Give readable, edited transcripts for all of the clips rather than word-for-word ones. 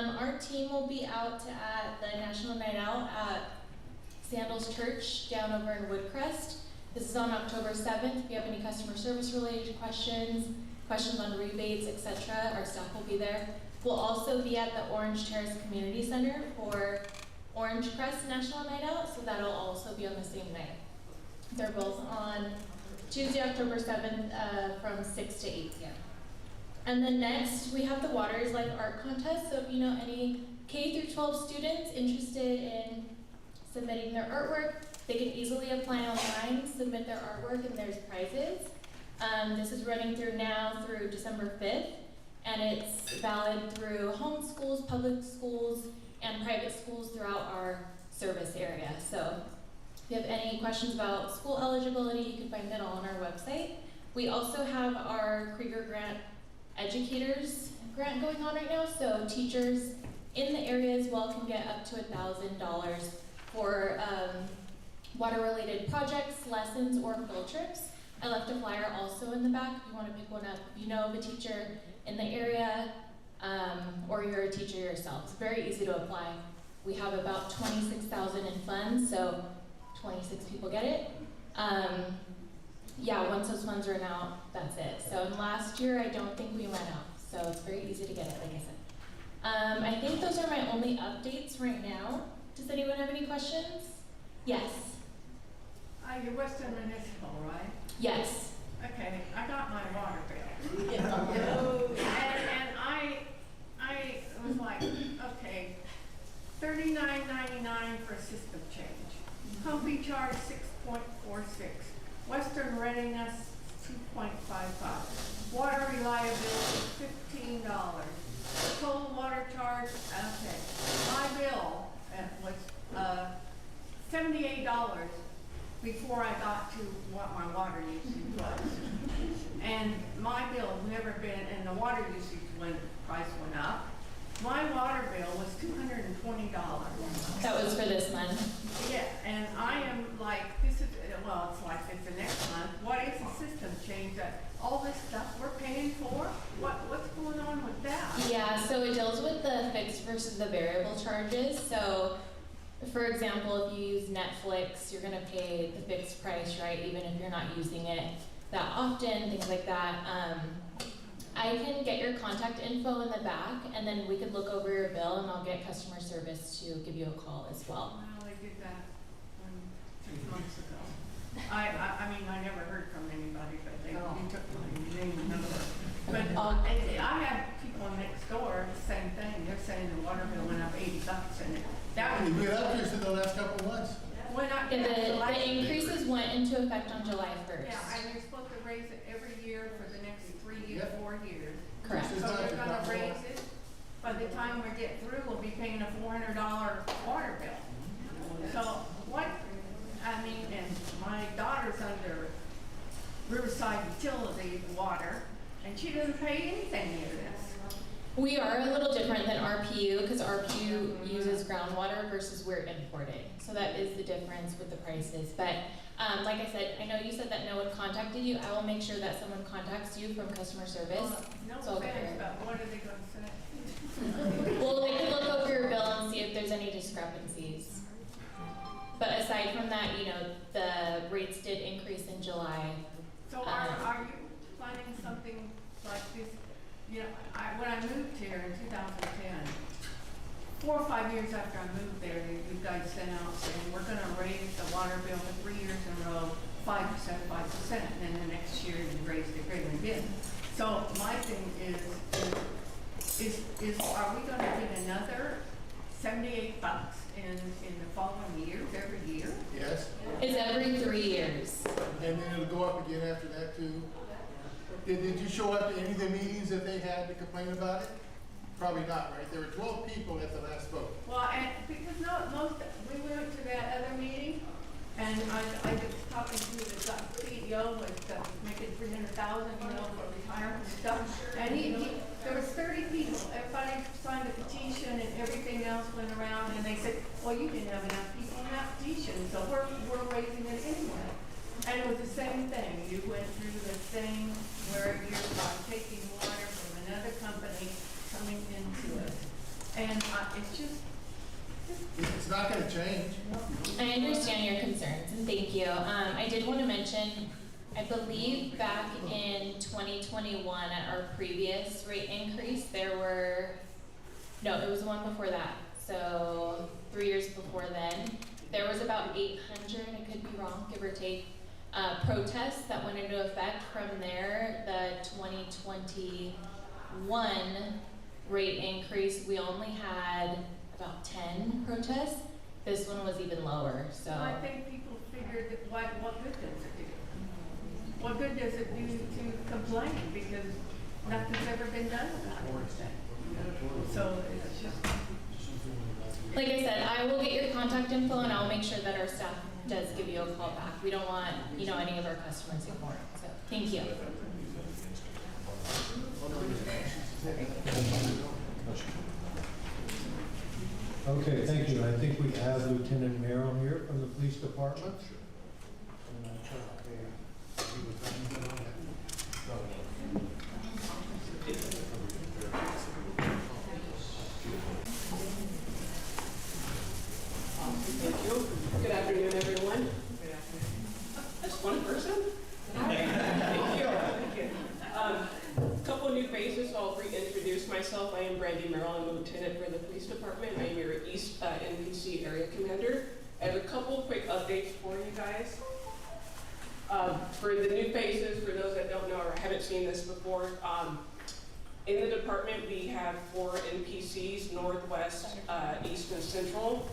Our team will be out at the National Night Out at Sandals Church down over in Woodcrest. This is on October 7th. If you have any customer service related questions on rebates, etc., our staff will be there. We'll also be at the Orange Terrace Community Center for Orange Crest National Night Out, so that'll also be on the same night. They're both on Tuesday, October 7th from 6 to 8 p.m. And then next, we have the Water is Life Art Contest. So if you know any K through 12 students interested in submitting their artwork, they can easily apply online, submit their artwork, and there's prizes. This is running through now through December 5th, and it's valid through home schools, public schools, and private schools throughout our service area. So if you have any questions about school eligibility, you can find that all on our website. We also have our Krieger Grant Educators Grant going on right now, so teachers in the area as well can get up to $1,000 for water-related projects, lessons, or field trips. I left a flyer also in the back if you want to pick one up. If you know of a teacher in the area or you're a teacher yourself, it's very easy to apply. We have about $26,000 in funds, so 26 people get it. Yeah, once those funds run out, that's it. So last year, I don't think we went out, so it's very easy to get it, like I said. I think those are my only updates right now. Does anyone have any questions? Yes. You're Western Municipal, right? Yes. Okay, I got my water bill. and I was like, okay, $39.99 for a system change. Humpy charge 6.46. Western Readiness 2.55. Water reliability $15. Total water charge, okay. My bill was $78 before I got to what my water usage was. And my bill has never been, and the water usage price went up. My water bill was $220. That was for this month. Yeah, and I am like, this is, well, it's like it's the next month. What is the system change that all this stuff we're paying for? What's going on with that? Yeah, so it deals with the fixed versus the variable charges. So for example, if you use Netflix, you're gonna pay the fixed price, right? Even if you're not using it that often, things like that. I can get your contact info in the back, and then we could look over your bill, and I'll get customer service to give you a call as well. Well, I did that 6 months ago. I mean, I never heard from anybody, but they took my name and number. But I have people next door, the same thing. They're saying the water bill went up $80, and that was. You've been up here since the last couple of months. The increases went into effect on July 1st. Yeah, and you're supposed to raise it every year for the next 3 years, 4 years. Correct. So they're gonna raise it. By the time we get through, we'll be paying a $400 water bill. So what, I mean, and my daughter's under Riverside Utility Water, and she doesn't pay anything near this. We are a little different than RPU because RPU uses groundwater versus we're importing. So that is the difference with the prices. But like I said, I know you said that no one contacted you. I will make sure that someone contacts you from customer service. No So offense, but what are they gonna say? well, they can look over your bill and see if there's any discrepancies. But aside from that, you know, the rates did increase in July. So are you planning something like this? You know, when I moved here in 2010, 4 or 5 years after I moved there, you guys sent out saying we're going to raise the water bill for 3 years in a row, 5%, 5%, and then the next year you raised it greater again. So my thing is are we going to get another $78 in the following years, every year? Yes. It's every 3 years. And then it'll go up again after that too. Did you show up to any of the meetings that they had to complain about it? Probably not, right? There were 12 people at the last vote. Well, and because we went to that other meeting, and I was talking to the CEO was making $300,000, you know, for retirement stuff. And there was 30 people. Everybody signed a petition, and everything else went around. And they said, "Well, you didn't have enough people in that petition, so we're raising it anyway." And it was the same thing. You went through the thing where you're taking water from another company coming into it. And it's just, It's not gonna change. I understand your concerns, and thank you. I did want to mention, I believe back in 2021, at our previous rate increase, it was the one before that. So 3 years before then, there was about 800, I could be wrong, give or take, protests that went into effect. From there, the 2021 rate increase, we only had about 10 protests. This one was even lower, so. I think people figured that what good does it do? What good does it do to complain, because nothing's ever been done about it? So it's just, Like I said, I will get your contact info and I'll make sure that our staff does give you a call back. We don't want, any of our customers ignored, so, thank you. Okay, thank you. I think we have Lieutenant Merrill here from the police department. Thank you. Good afternoon, everyone. Just one person? Thank you. Couple new faces, so I'll reintroduce myself. I am Brandy Merrill. I'm a lieutenant for the police department. I am your East NPC area commander. I have a couple quick updates for you guys. For the new faces, for those that don't know or haven't seen this before, in the department we have 4 NPCs, Northwest, East, and Central.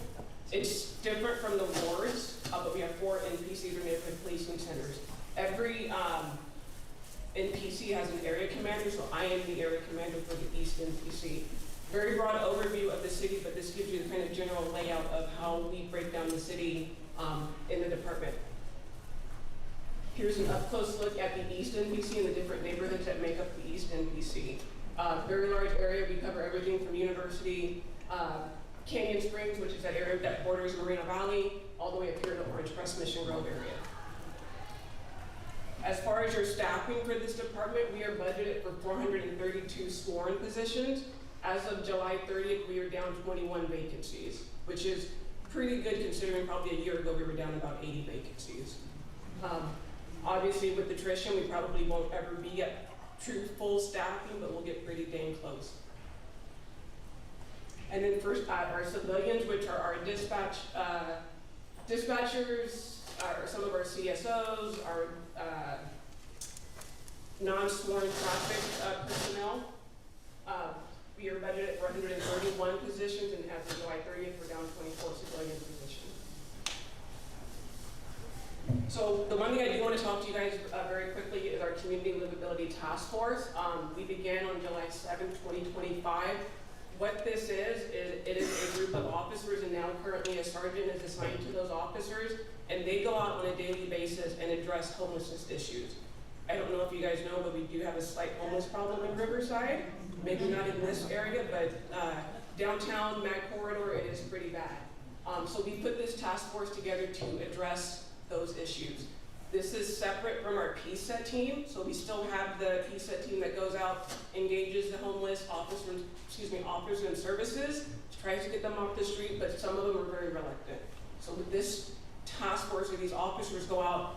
It's different from the wards, but we have 4 NPCs, or neighborhood policing centers. Every NPC has an area commander, so I am the area commander for the East NPC. Very broad overview of the city, but this gives you the kind of general layout of how we break down the city in the department. Here's an up-close look at the East NPC and the different neighborhoods that make up the East NPC. Very large area. We cover everything from University, Canyon Springs, which is that area that borders Moreno Valley, all the way up here to Orange Crest Mission Grove area. As far as your staffing for this department, we are budgeted for 432 sworn positions. As of July 30th, we are down 21 vacancies, which is pretty good considering probably a year ago we were down about 80 vacancies. Obviously with attrition, we probably won't ever be at true full staffing, but we'll get pretty dang close. And then first, our civilians, which are our dispatchers, some of our CSOs, our non-sworn traffic personnel. We are budgeted for 131 positions, and as of July 30th, we're down 24 civilian positions. So the one thing I do want to talk to you guys very quickly is our Community Livability Task Force. We began on July 7th, 2025. What this is it is a group of officers, and now currently a sergeant is assigned to those officers, and they go out on a daily basis and address homelessness issues. I don't know if you guys know, but we do have a slight homeless problem in Riverside. Maybe not in this area, but downtown, Mac Corridor, it is pretty bad. So we put this task force together to address those issues. This is separate from our PSET team, so we still have the PSET team that goes out, engages the homeless, offers them services, tries to get them off the street, but some of them are very reluctant. So with this task force, or these officers go out,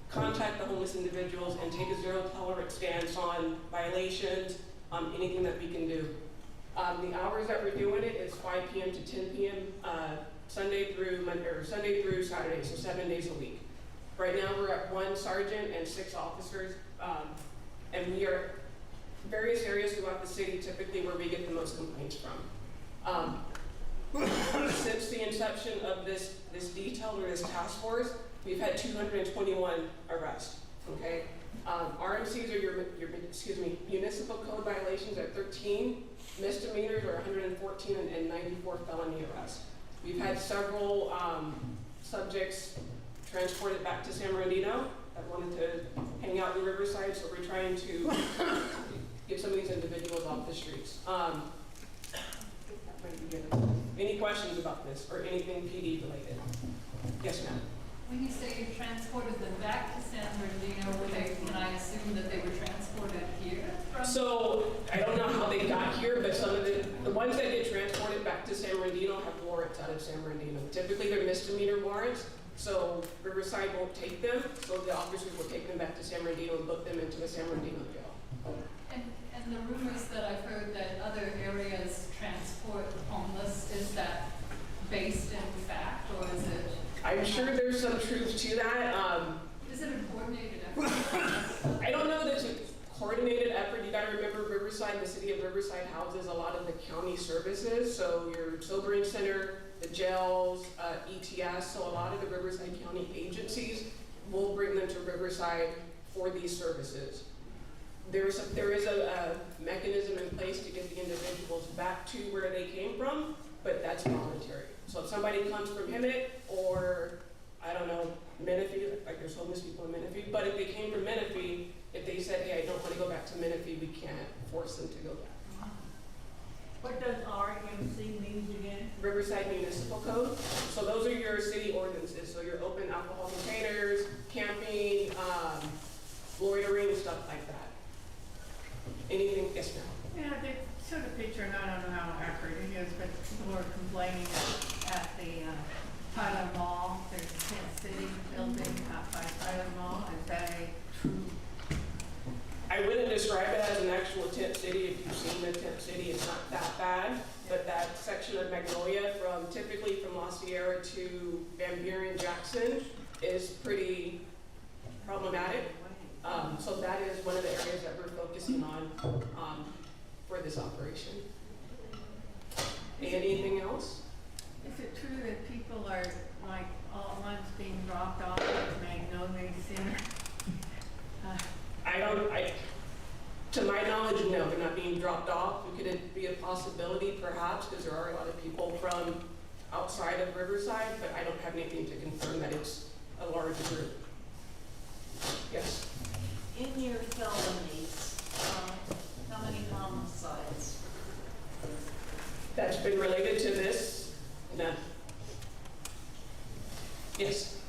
contact the homeless individuals, and take a zero tolerance stance on violations, anything that we can do. The hours that we're doing it is 5 p.m. to 10 p.m. Sunday through Saturday, so 7 days a week. Right now we're at 1 sergeant and 6 officers, and we are various areas throughout the city typically where we get the most complaints from. Since the inception of this detail or this task force, we've had 221 arrests. Okay, RMCs are your municipal code violations are 13, misdemeanors are 114, and 94 felony arrests. We've had several subjects transported back to San Bernardino that wanted to hang out in Riverside, so we're trying to get some of these individuals off the streets. Any questions about this or anything PD related? Yes, ma'am. When you say you transported them back to San Bernardino, can I assume that they were transported here? So I don't know how they got here, but some of the one ones that get transported back to San Bernardino have warrants out of San Bernardino. Typically, they're misdemeanor warrants, so Riverside won't take them, so the officers will take them back to San Bernardino and book them into the San Bernardino jail. And the rumors that I've heard that other areas transport homeless, is that based in fact, or is it? I'm sure there's some truth to that. Is it a coordinated effort? I don't know that it's a coordinated effort. You gotta remember Riverside, the city of Riverside houses a lot of the county services. So your sobering center, the jails, ETS, so a lot of the Riverside County agencies will bring them to Riverside for these services. There is a mechanism in place to get the individuals back to where they came from, but that's voluntary. So if somebody comes from Hemet or, I don't know, Menifee, like there's homeless people in Menifee, but if they came from Menifee, if they said, hey, I don't want to go back to Menifee, we can't force them to go back. What does RMC mean again? Riverside Municipal Code. So those are your city ordinances. So your open alcohol containers, camping, loitering, stuff like that. Anything, yes ma'am? Yeah, they showed a picture, and I don't know how accurate it is, but people are complaining at the Tyler Mall, there's a tent city building out by Tyler Mall. Is that a true? I wouldn't describe it as an actual tent city. If you've seen the tent city, it's not that bad. But that section of Magnolia, typically from La Sierra to Van Buren, Jackson, is pretty problematic. So that is one of the areas that we're focusing on for this operation. Anything else? Is it true that people are like all at once being dropped off at Magnolia Center? To my knowledge, no, they're not being dropped off. Could it be a possibility, perhaps, because there are a lot of people from outside of Riverside, but I don't have anything to confirm that it's a large group. Yes? In your felonies, how many homicides? That's been related to this? None. Yes?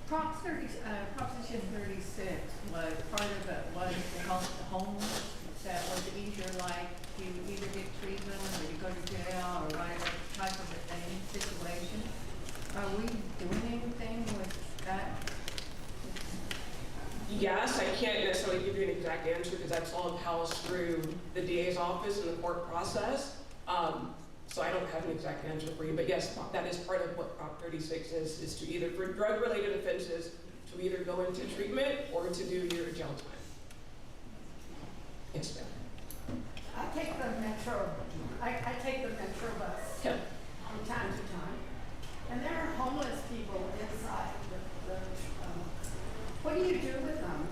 Proposition 36 was part of it was to help the homeless. That was easier, like you either get treatment or you go to jail or whatever type of a thing, situation. Are we doing anything with that? Yes, I can't necessarily give you an exact answer because that's all housed through the DA's office and the court process. So I don't have an exact answer for you, but yes, that is part of what Prop 36 is to either, for drug-related offenses, to either go into treatment or to do your jail time. Yes, ma'am. I take the metro bus Yeah. from time to time, and there are homeless people inside the what do you do with them?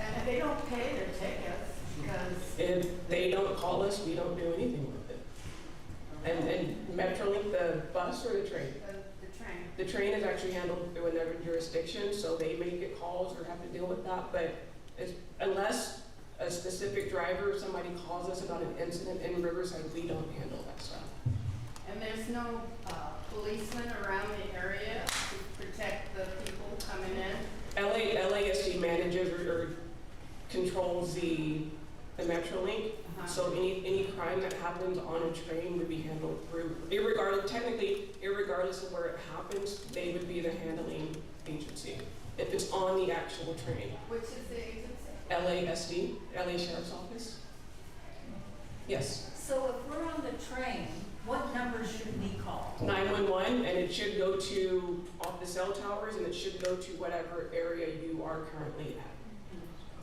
And if they don't pay their tickets, because If they don't call us, we don't do anything with it. And Metrolink, the bus or the train? the train. The train is actually handled through another jurisdiction, so they may get calls or have to deal with that, but unless a specific driver or somebody calls us about an incident in Riverside, we don't handle that stuff. And there's no policemen around the area to protect the people coming in? LASD manages or controls the Metrolink, so any crime that happens on a train would be handled through, irregardless of where it happens, they would be the handling agency, if it's on the actual train. Which is the agency? LASD, LA Sheriff's Office. Yes, So if we're on the train, what numbers should we call? 911, and it should go to off the cell towers, and it should go to whatever area you are currently at.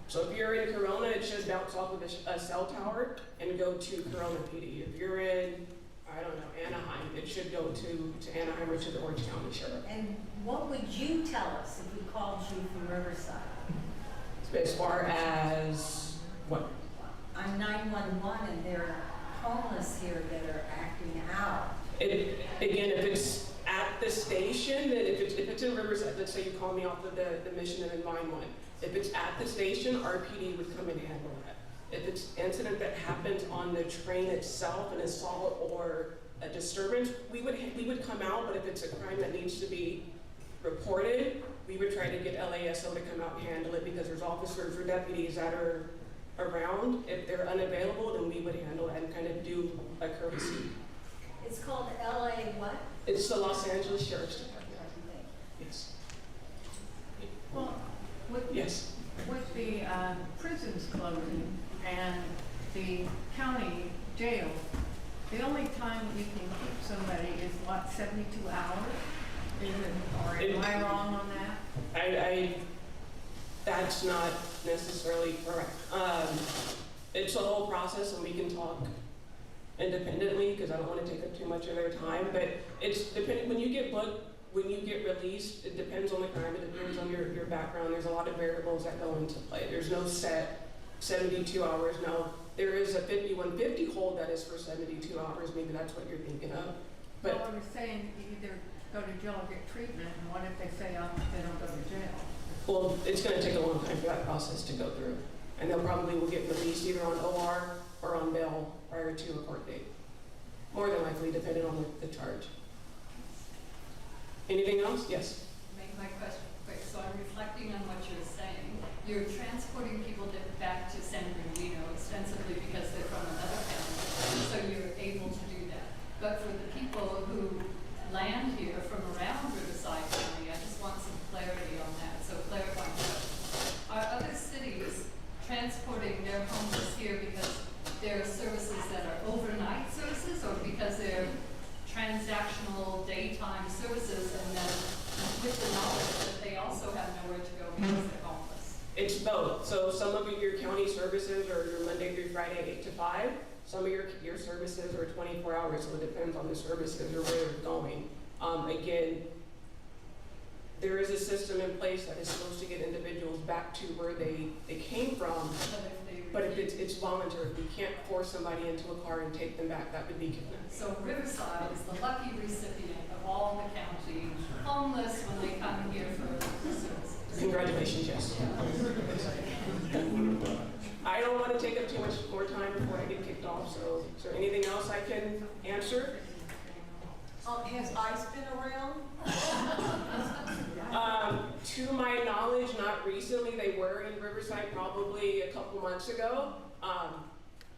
So if you're in Corona, it should bounce off of a cell tower and go to Corona PD. If you're in, I don't know, Anaheim, it should go to Anaheim or to the Orange County Sheriff. And what would you tell us if we called you from Riverside? As far as what? I'm 911 and there are homeless here that are acting out. Again, if it's at the station, then if it's in Riverside, let's say you call me off of the mission and in mine one. If it's at the station, RPD would come and handle that. If it's an incident that happens on the train itself, an assault or a disturbance, we would come out, but if it's a crime that needs to be reported, we would try to get LASO to come out and handle it because there's officers or deputies that are around. If they're unavailable, then we would handle it and kind of do a courtesy. It's called LA what? It's the Los Angeles Sheriff's Department. Yes. Well, with, Yes. with the prisons closing and the county jail, the only time you can keep somebody is what, 72 hours? Is it, or am I wrong on that? That's not necessarily correct. It's a whole process, and we can talk independently because I don't want to take up too much of their time. But it's depending when you get booked, when you get released. It depends on the crime. It depends on your background. There's a lot of variables that go into play. There's no set 72 hours. Now there is a 5150 hold that is for 72 hours. Maybe that's what you're thinking of. But Well, I was saying you either go to jail or get treatment, and what if they say they don't go to jail? well, it's going to take a long time for that process to go through, and they'll probably will get released either on OR or on bail prior to a court date. More than likely, depending on the charge. Anything else? Yes. Make my question quick. So I'm reflecting on what you're saying. You're transporting people back to San Bernardino ostensibly because they're from another county, so you're able to do that. But for the people who land here from around Riverside County, I just want some clarity on that. So clarify that. Are other cities transporting their homeless here because they're services that are overnight services, or because they're transactional daytime services, and then with the knowledge that they also have nowhere to go because they're homeless? It's both. So some of your county services are your Monday through Friday, 8 to 5. Some of your services are 24 hours, so it depends on the services or where they're going. Again, there is a system in place that is supposed to get individuals back to where they came from, but if it's voluntary. We can't force somebody into a car and take them back. That would be kidnapping. So Riverside is the lucky recipient of all the county homeless when they come here for services. Congratulations, yes. I don't want to take up too much more time before I get kicked off, so is there anything else I can answer? Has ICE been around? To my knowledge, not recently. They were in Riverside probably a couple months ago.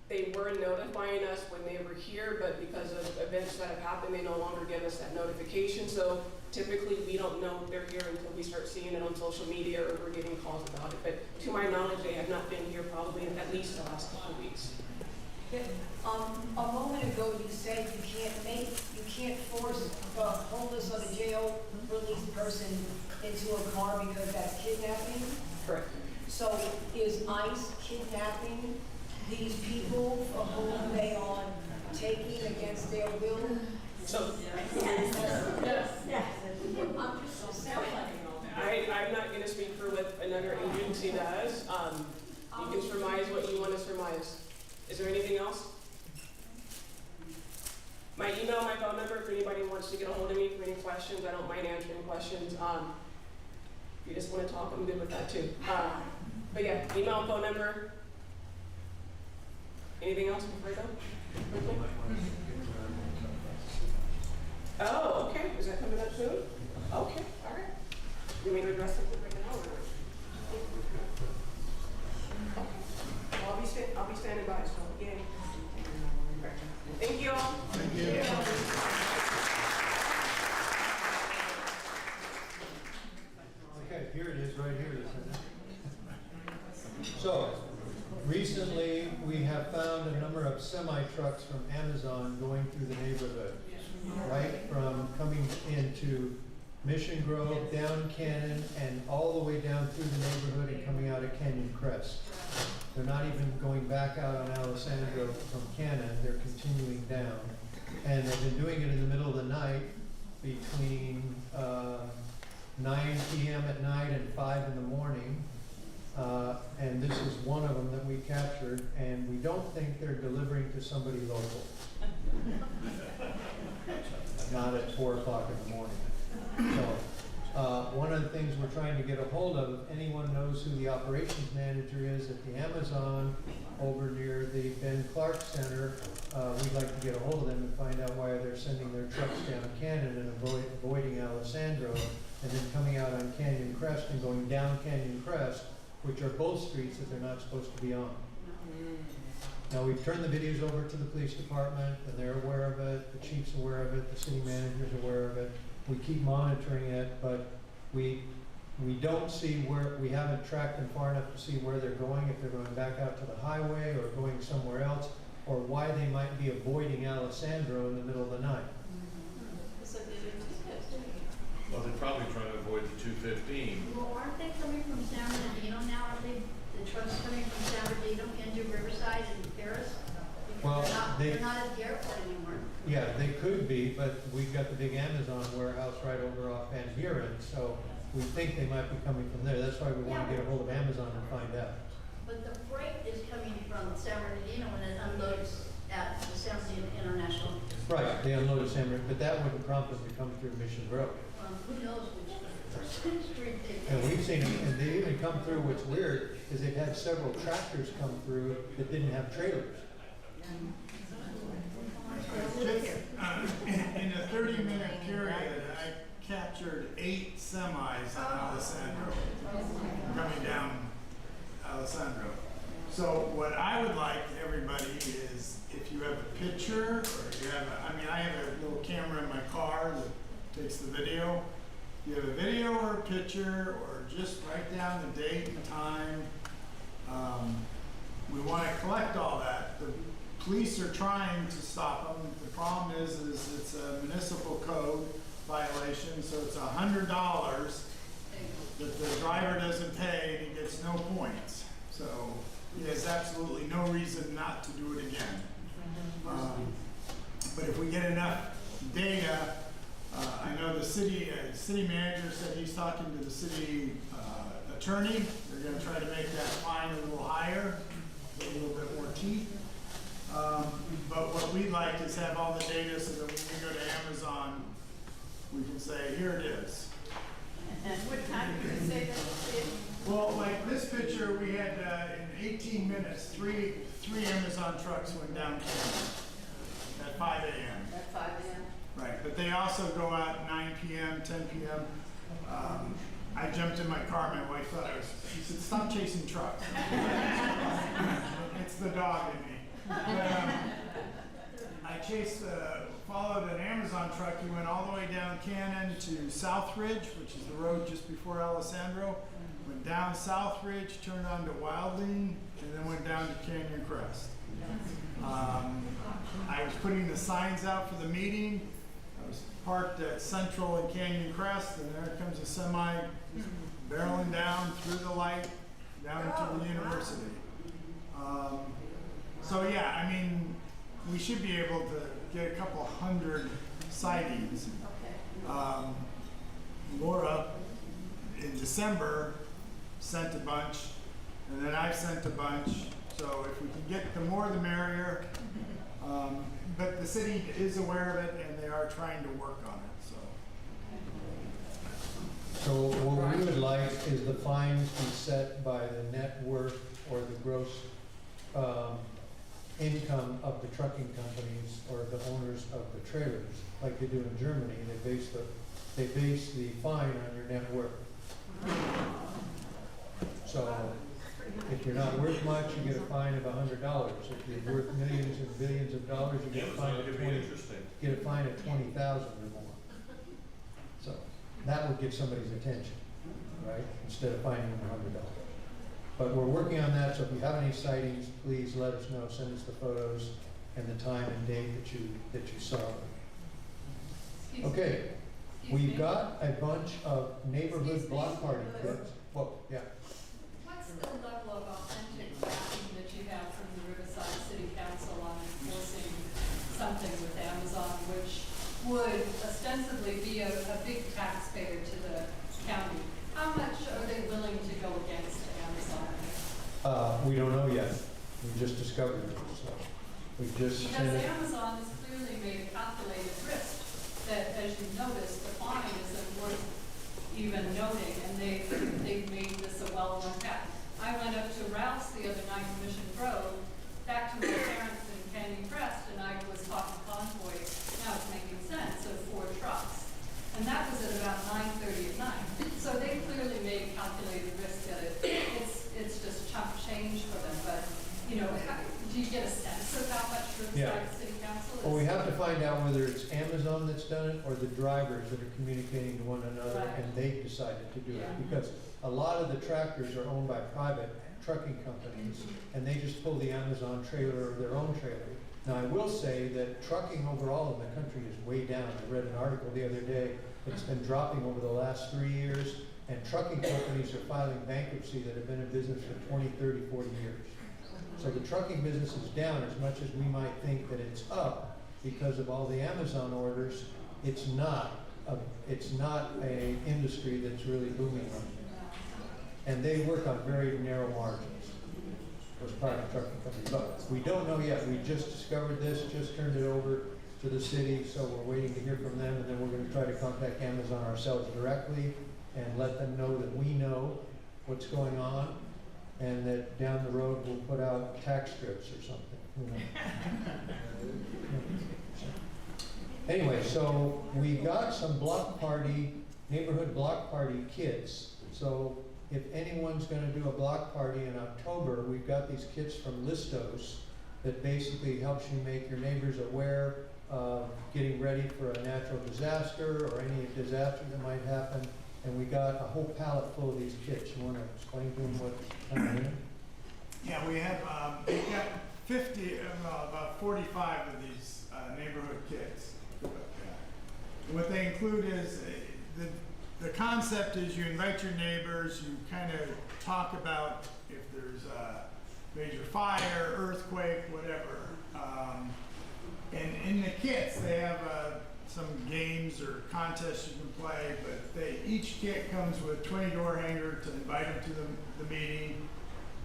They were notifying us when they were here, but because of events that have happened, they no longer give us that notification. So typically, we don't know they're here until we start seeing it on social media or we're getting calls about it. But to my knowledge, they have not been here probably in at least the last couple of weeks. A moment ago you said you can't force a homeless or a jail released person into a car because that's kidnapping. Correct. So is ICE kidnapping these people for whom they are taking against their will? So Yes. I'm just sound like I'm not going to speak for what another agency does. You can surmise what you want to surmise. Is there anything else? My email, my phone number, if anybody wants to get a hold of me for any questions, I don't mind answering questions. If you just want to talk, I'm good with that too. But yeah, email, phone number. Anything else before I go? Quickly? Oh, okay. Is that coming up soon? Okay, all right. You mean to address it right now? Or? Okay. Well, I'll be standing by, so again. Thank you all. Thank you. Okay, here it is, right here, isn't it? So, recently, we have found a number of semi-trucks from Amazon going through the neighborhood, right from coming into Mission Grove, down Cannon, and all the way down through the neighborhood and coming out at Canyon Crest. They're not even going back out on Alessandro from Cannon, they're continuing down. And they've been doing it in the middle of the night between 9 p.m. at night and 5 in the morning. And this is one of them that we captured, and we don't think they're delivering to somebody local. Not at 4 o'clock in the morning. So, one of the things we're trying to get a hold of, if anyone knows who the operations manager is at the Amazon over near the Ben Clark Center, we'd like to get a hold of them and find out why they're sending their trucks down Canyon and avoiding Alessandro, and then coming out on Canyon Crest and going down Canyon Crest, which are both streets that they're not supposed to be on. Now, we've turned the videos over to the police department, and they're aware of it, the chief's aware of it, the city manager's aware of it. We keep monitoring it, but we don't see where, we haven't tracked them far enough to see where they're going, if they're going back out to the highway or going somewhere else, or why they might be avoiding Alessandro in the middle of the night. Well, they're probably trying to avoid the 215. Well, aren't they coming from San Bernardino now? Aren't they, the trucks coming from San Bernardino into Riverside and Paris? Well, They're not at the airport anymore. Yeah, they could be, but we've got the big Amazon warehouse right over off Van Buren, so we think they might be coming from there. That's why we want to get a hold of Amazon and find out. But the freight is coming from San Bernardino and it unloads at the San Bernardino International. Right, they unloaded San Bernardino, but that wouldn't prompt them to come through Mission Road. Who knows which street they And we've seen them, and they even come through, what's weird, is they've had several tractors come through that didn't have trailers. In a 30-minute period, I captured 8 semis on Alessandro, coming down Alessandro. So what I would like everybody is, if you have a picture, or you have I have a little camera in my car that takes the video. You have a video or a picture, or just write down the date and time. We want to collect all that. The police are trying to stop them. The problem is it's a municipal code violation, so it's $100 that the driver doesn't pay and he gets no points. So he has absolutely no reason not to do it again. But if we get enough data, I know the city manager said he's talking to the city attorney. They're going to try to make that fine a little higher, a little bit more teeth. But what we'd like is have all the data so that when we go to Amazon, we can say, here it is. And what time did you say that it is? Well, like this picture, we had in 18 minutes, three Amazon trucks went down Canyon at 5 a.m. At 5 a.m.? Right, but they also go out at 9 p.m., 10 p.m. I jumped in my car, my wife thought I was, she said, stop chasing trucks. It's the dog in me. But, I followed an Amazon truck. He went all the way down Cannon to Southridge, which is the road just before Alessandro. Went down Southridge, turned onto Wilding, and then went down to Canyon Crest. I was putting the signs out for the meeting. I was parked at Central and Canyon Crest, and there comes a semi barreling down through the light down to the university. So yeah, I mean, we should be able to get a couple hundred sightings. Laura, in December, sent a bunch, and then I've sent a bunch. So if we can get the more, the merrier. But the city is aware of it, and they are trying to work on it. So what we would like is the fines be set by the net worth or the gross income of the trucking companies or the owners of the trailers, like they do in Germany. They base the fine on your net worth. So if you're not worth much, you get a fine of $100. If you're worth millions and billions of dollars, you get a fine of $20,000 or more. So that would get somebody's attention, right? Instead of fining them $100. But we're working on that, so if you have any sightings, please let us know. Send us the photos and the time and date that you saw them. Okay, we've got a bunch of neighborhood block party kits. Well, yeah. What's the level of authentic backing that you have from the Riverside City Council on enforcing something with Amazon, which would ostensibly be a big taxpayer to the county? How much are they willing to go against Amazon? We don't know yet. We just discovered it, so we just Because Amazon has clearly made a calculated risk that, as you noticed, the fine isn't worth even noting, and they've made this a well-known fact. I went up to Ralph's the other night in Mission Grove, back to my parents in Canyon Crest, and I was talking convoy. Now it's making sense of 4 trucks. And that was at about 9:30 at night. So they clearly made a calculated risk that it's just chump change for them. But, you know, do you get a sense city council is. Well, we have to find out whether it's Amazon that's done it or the drivers that are communicating to one another Right. and they decided to do Yeah. it. Because a lot of the tractors are owned by private trucking companies and they just pull the Amazon trailer or their own trailer. Now, I will say that trucking overall in the country is way down. I read an article the other day, it's been dropping over the last 3 years, and trucking companies are filing bankruptcy that have been in business for 20, 30, 40 years. So the trucking business is down as much as we might think that it's up because of all the Amazon orders. It's not a industry that's really booming right now. And they work on very narrow margins, those private trucking companies. But we don't know yet. We just discovered this, just turned it over to the city, so we're waiting to hear from them, and then we're gonna try to contact Amazon ourselves directly and let them know that we know what's going on, and that down the road we'll put out tax strips or something, who knows? Anyway, so we got some neighborhood block party kits. So if anyone's gonna do a block party in October, we've got these kits from Listos that basically helps you make your neighbors aware of getting ready for a natural disaster or any disaster that might happen. And we got a whole pallet full of these kits. You wanna explain to them what kind of name? Yeah, we've got 50, about 45 of these neighborhood kits. What they include is, the concept is you invite your neighbors, you kind of talk about if there's a major fire, earthquake, whatever. And in the kits, they have some games or contests you can play, but each kit comes with 20 door hanger to invite them to the meeting.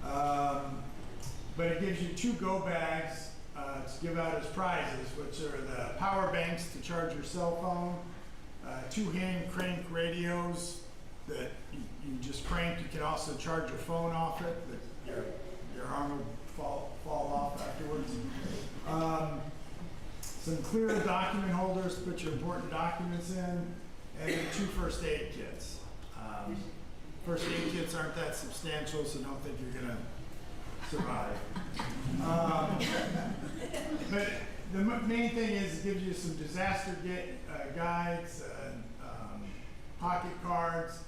But it gives you 2 go bags to give out as prizes, which are the power banks to charge your cell phone, 2 hand crank radios that you just crank. You can also charge your phone off it, that your arm will fall off afterwards. Some clear document holders to put your important documents in, and then 2 first aid kits. First aid kits aren't that substantial, so don't think you're gonna survive. But the main thing is it gives you some disaster guides, pocket cards,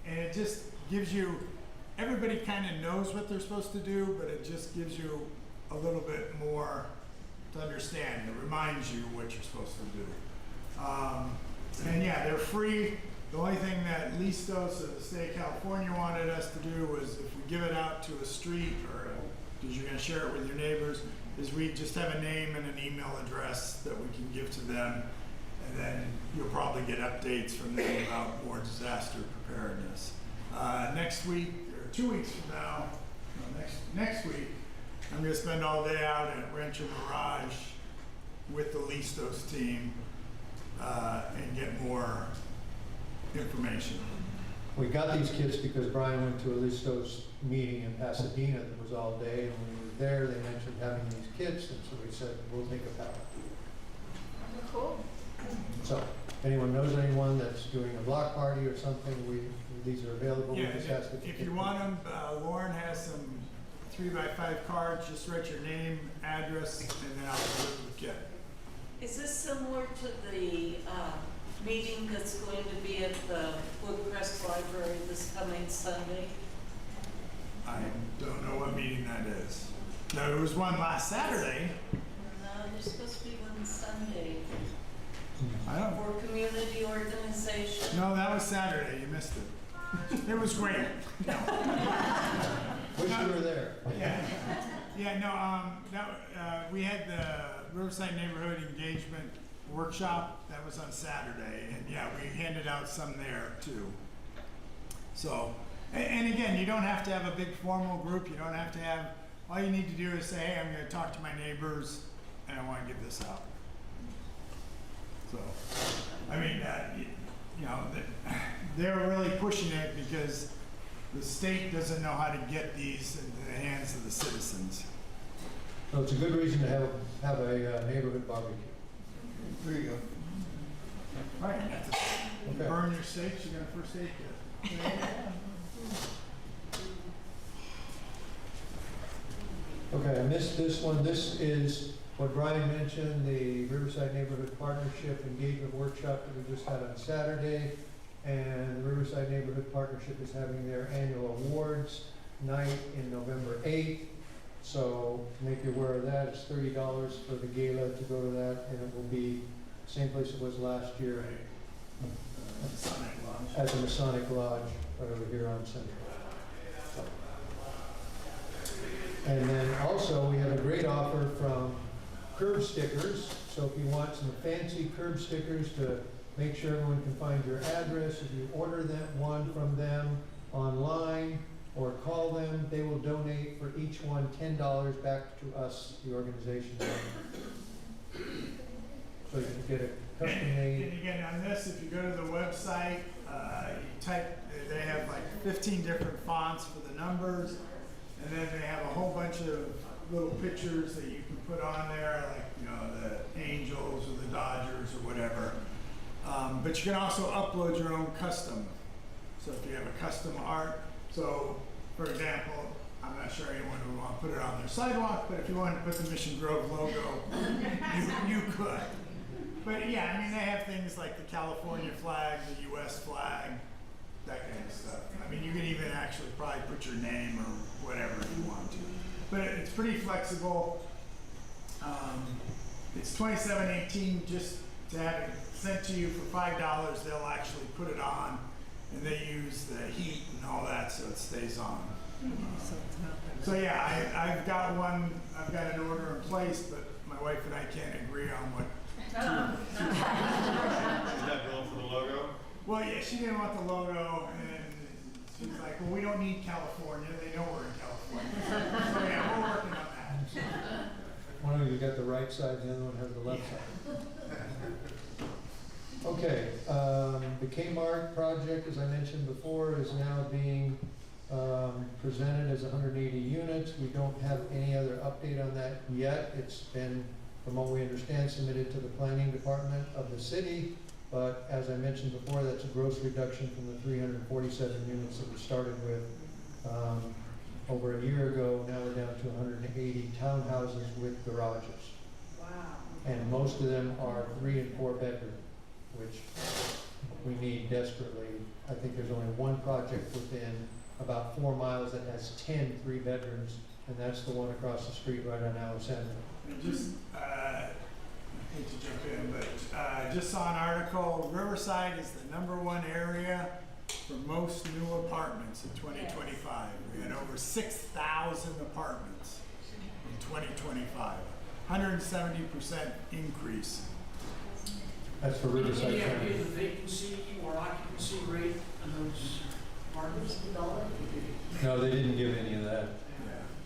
and it just gives you, everybody kind of knows what they're supposed to do, but it just gives you a little bit more to understand. It reminds you what you're supposed to do. And yeah, they're free. The only thing that Listos of the state of California wanted us to do was if we give it out to a street or because you're going to share it with your neighbors, is we just have a name and an email address that we can give to them, and then you'll probably get updates from them about more disaster preparedness. Next week, or 2 weeks from now, next week, I'm going to spend all day out at Rancho Mirage with the Listos team and get more information. We got these kits because Brian went to a Listos meeting in Pasadena that was all day, and when we were there, they mentioned having these kits, and so we said, we'll take a pallet. Cool. So, if anyone knows anyone that's doing a block party or something, these are available. We Yeah, just ask that if you want them, Lauren has some 3x5 cards. Just write your name, address, and then I'll deliver the kit. Is this similar to the meeting that's going to be at the Woodcrest Library this coming Sunday? I don't know what meeting that is. No, there was one last Saturday. No, there's supposed to be one Sunday I don't. for community organization. No, that was Saturday. You missed it. It was great. Wish you were there. Yeah. No. We had the Riverside Neighborhood Engagement Workshop. That was on Saturday, and yeah, we handed out some there too. So, and again, you don't have to have a big formal group. You don't have to have. All you need to do is say, "Hey, I'm going to talk to my neighbors, and I want to give this out." So, I mean, they're really pushing it because the state doesn't know how to get these into the hands of the citizens. So it's a good reason to have a neighborhood barbecue. There you go. Right. Okay. Burn your steaks, you got a first aid kit. Okay, I missed this one. This is what Brian mentioned, the Riverside Neighborhood Partnership Engagement Workshop that we just had on Saturday. And the Riverside Neighborhood Partnership is having their annual awards night in November 8th. So make you aware of that. It's $30 for the gala to go to that, and it will be same place it was last year at the Masonic Lodge right over here on Central. And then also we have a great offer from Curb Stickers. So if you want some fancy curb stickers to make sure everyone can find your address, if you order one from them online or call them, they will donate for each one $10 back to us, the organization. So you can get a custom made. And again, on this, if you go to the website, you type, they have like 15 different fonts for the numbers, and then they have a whole bunch of little pictures that you can put on there, like, you know, the Angels or the Dodgers or whatever. But you can also upload your own custom. So if you have a custom art, so for example, I'm not sure anyone would want to put it on their sidewalk, but if you wanted to put the Mission Grove logo, you could. But yeah, I mean, they have things like the California flag, the US flag, that kind of stuff. I mean, you can even actually probably put your name or whatever you want to. But it's pretty flexible. It's $27.18 just to have it sent to you for $5. They'll actually put it on, and they use the heat and all that so it stays on. So yeah, I've got an order in place, but my wife and I can't agree on what. Is that going for the logo? Well, yeah, she didn't want the logo, and she's like, well, we don't need California. They know we're in California. So yeah, we're working on that. One of you got the right side, the other one has the left side. Okay, the Kmart project, as I mentioned before, is now being presented as 180 units. We don't have any other update on that yet. It's been, from what we understand, submitted to the planning department of the city. But as I mentioned before, that's a gross reduction from the 347 units that we started with over a year ago. Now we're down to 180 townhouses with garages. Wow. And most of them are 3 and 4 bedroom, which we need desperately. I think there's only one project within about 4 miles that has 10 3 bedrooms, and that's the one across the street right on Alexander. And just, I hate to jump in, but just saw an article, Riverside is the #1 area for most new apartments in 2025. We had over 6,000 apartments in 2025, 170% increase. That's for Riverside. Any idea the vacancy or occupancy rate on those apartments? No, they didn't give any of that.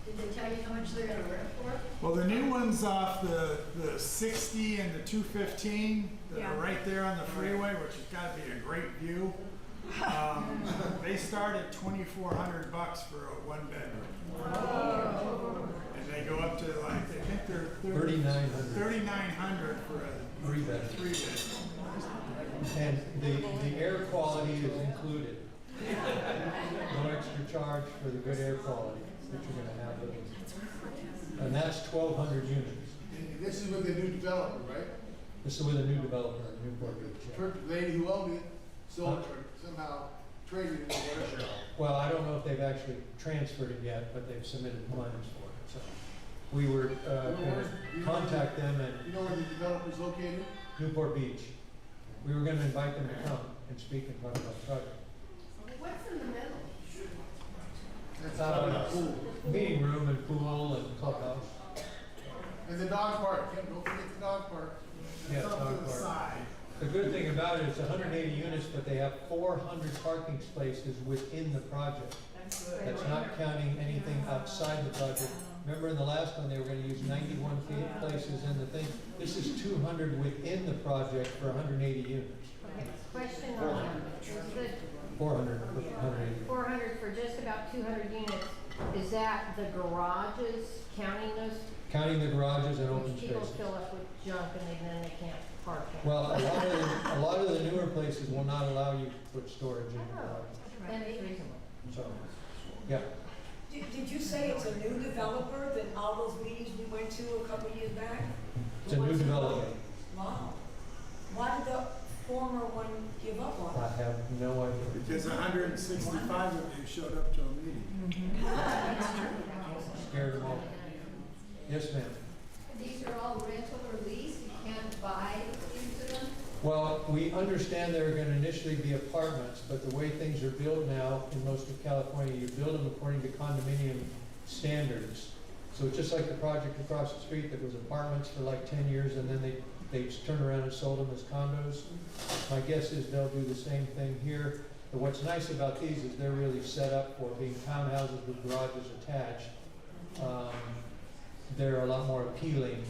Did they tell you how much they're gonna rent for? Well, the new ones off the 60 and the 215 that are right there on the freeway, which has got to be a great view. They start at $2,400 for a 1 bedroom. And they go up to like, I think they're 3,900 for a 3 bedroom. 3 bedroom. And the air quality is included. No extra charge for the good air quality that you're gonna have with it. And that's 1,200 units. And this is with the new developer, right? This is with a new developer in Newport Beach. The lady who owned it sold it or somehow traded it or whatever. Well, I don't know if they've actually transferred it yet, but they've submitted plans for it, so. We were, gonna contact them at You know where the developer's located? Newport Beach. We were gonna invite them to come and speak and talk about the project. What's in the middle? That's pool. Meeting room and pool and clubhouse. And the dog park, don't forget the dog park. Yeah, It's off dog to the park. side. The good thing about it is 180 units, but they have 400 parking spaces within the project. That's not counting anything outside the project. Remember in the last one, they were gonna use 91 places in the thing. This is 200 within the project for 180 units. Question on, is the 400 for 180. 400 for just about 200 units, is that the garages, counting those? Counting the garages and open Which people spaces. fill up with junk and then they can't park in. Well, a lot of the newer places will not allow you to put storage in the garage. Then it's reasonable. So, yeah. Did you say it's a new developer than all those meetings we went to a couple years back? It's a new development. Wow. Why did the former one give up on I it? have no idea. Because 165 of you showed up to a meeting. Scared them all. Yes, ma'am. These are all rental or lease, you can't buy into them? Well, we understand there are gonna initially be apartments, but the way things are built now in most of California, you build them according to condominium standards. So it's just like the project across the street that was apartments for like 10 years and then they turned around and sold them as condos. My guess is they'll do the same thing here. But what's nice about these is they're really set up for being townhouses with garages attached. They're a lot more appealing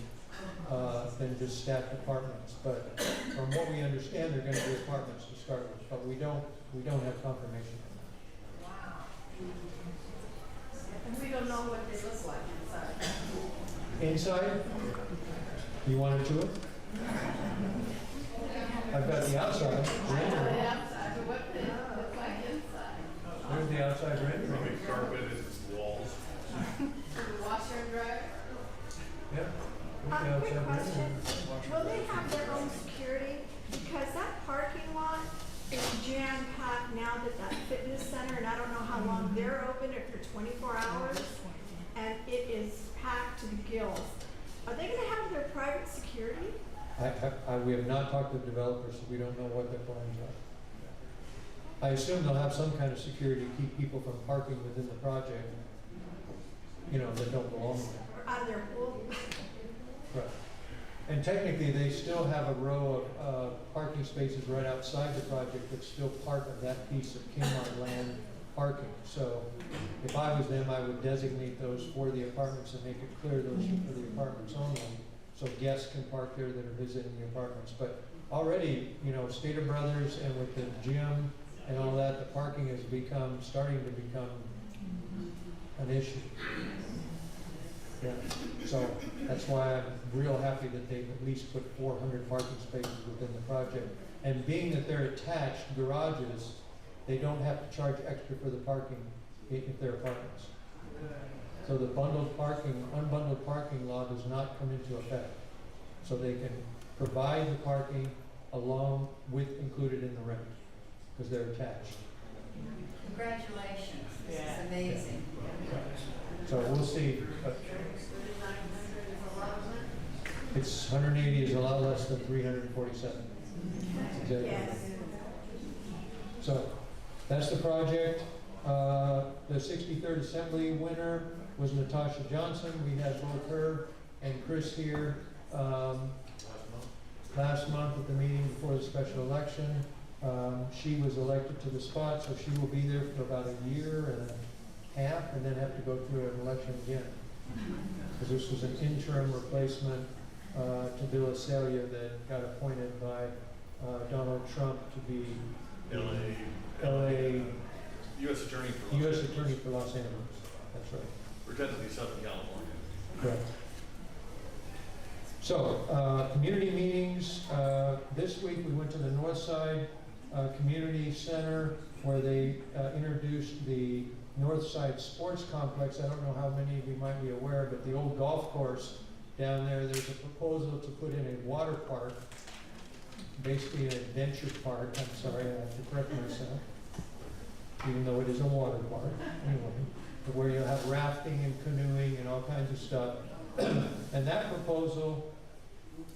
than just stacked apartments. But from what we understand, they're gonna be apartments to start with, but we don't have confirmation. And we don't know what they look like inside. Inside, you want to tour? I've got the outside. I know the rendering. outside, but what does it look like inside? There's the outside rendering. Probably carpet is walls. The washer and dryer? Yep. There's the Quick outside question, rendering. will they have their own security? Because that parking lot is jam-packed now that fitness center, and I don't know how long they're open, if for 24 hours, and it is packed to the gills. Are they gonna have their private security? We have not talked to the developers, so we don't know what their plans are. I assume they'll have some kind of security to keep people from parking within the project, that don't belong there. Or out of their pool? Right. And technically, they still have a row of parking spaces right outside the project that's still part of that piece of Kmart land parking. So if I was them, I would designate those for the apartments and make it clear those are for the apartments only, so guests can park there that are visiting the apartments. But already, Stater Brothers and with the gym and all that, the parking is starting to become an issue. Yeah, so that's why I'm real happy that they've at least put 400 parking spaces within the project. And being that they're attached garages, they don't have to charge extra for the parking if they're apartments. So the unbundled parking law does not come into effect. So they can provide the parking along with included in the rent, because they're attached. Congratulations, this is amazing. So we'll see. It's 180 is a lot less than 347. Exactly. Yes. So that's the project. The 63rd Assembly winner was Natasha Johnson. We had both her and Chris here last month at the meeting before the special election. She was elected to the spot, so she will be there for about a year and a half, and then have to go through an election again. Because this was an interim replacement to Bill Celia that got appointed by Donald Trump to be LA U.S. Attorney for U.S. Attorney for Los Angeles. That's right. We're technically Southern California. Correct. So, community meetings. This week we went to the North Side Community Center where they introduced the North Side Sports Complex. I don't know how many of you might be aware, but the old golf course down there's a proposal to put in a water park, basically an adventure park. I'm sorry, I have to correct myself, even though it is a water park, anyway, but where you'll have rafting and canoeing and all kinds of stuff. And that proposal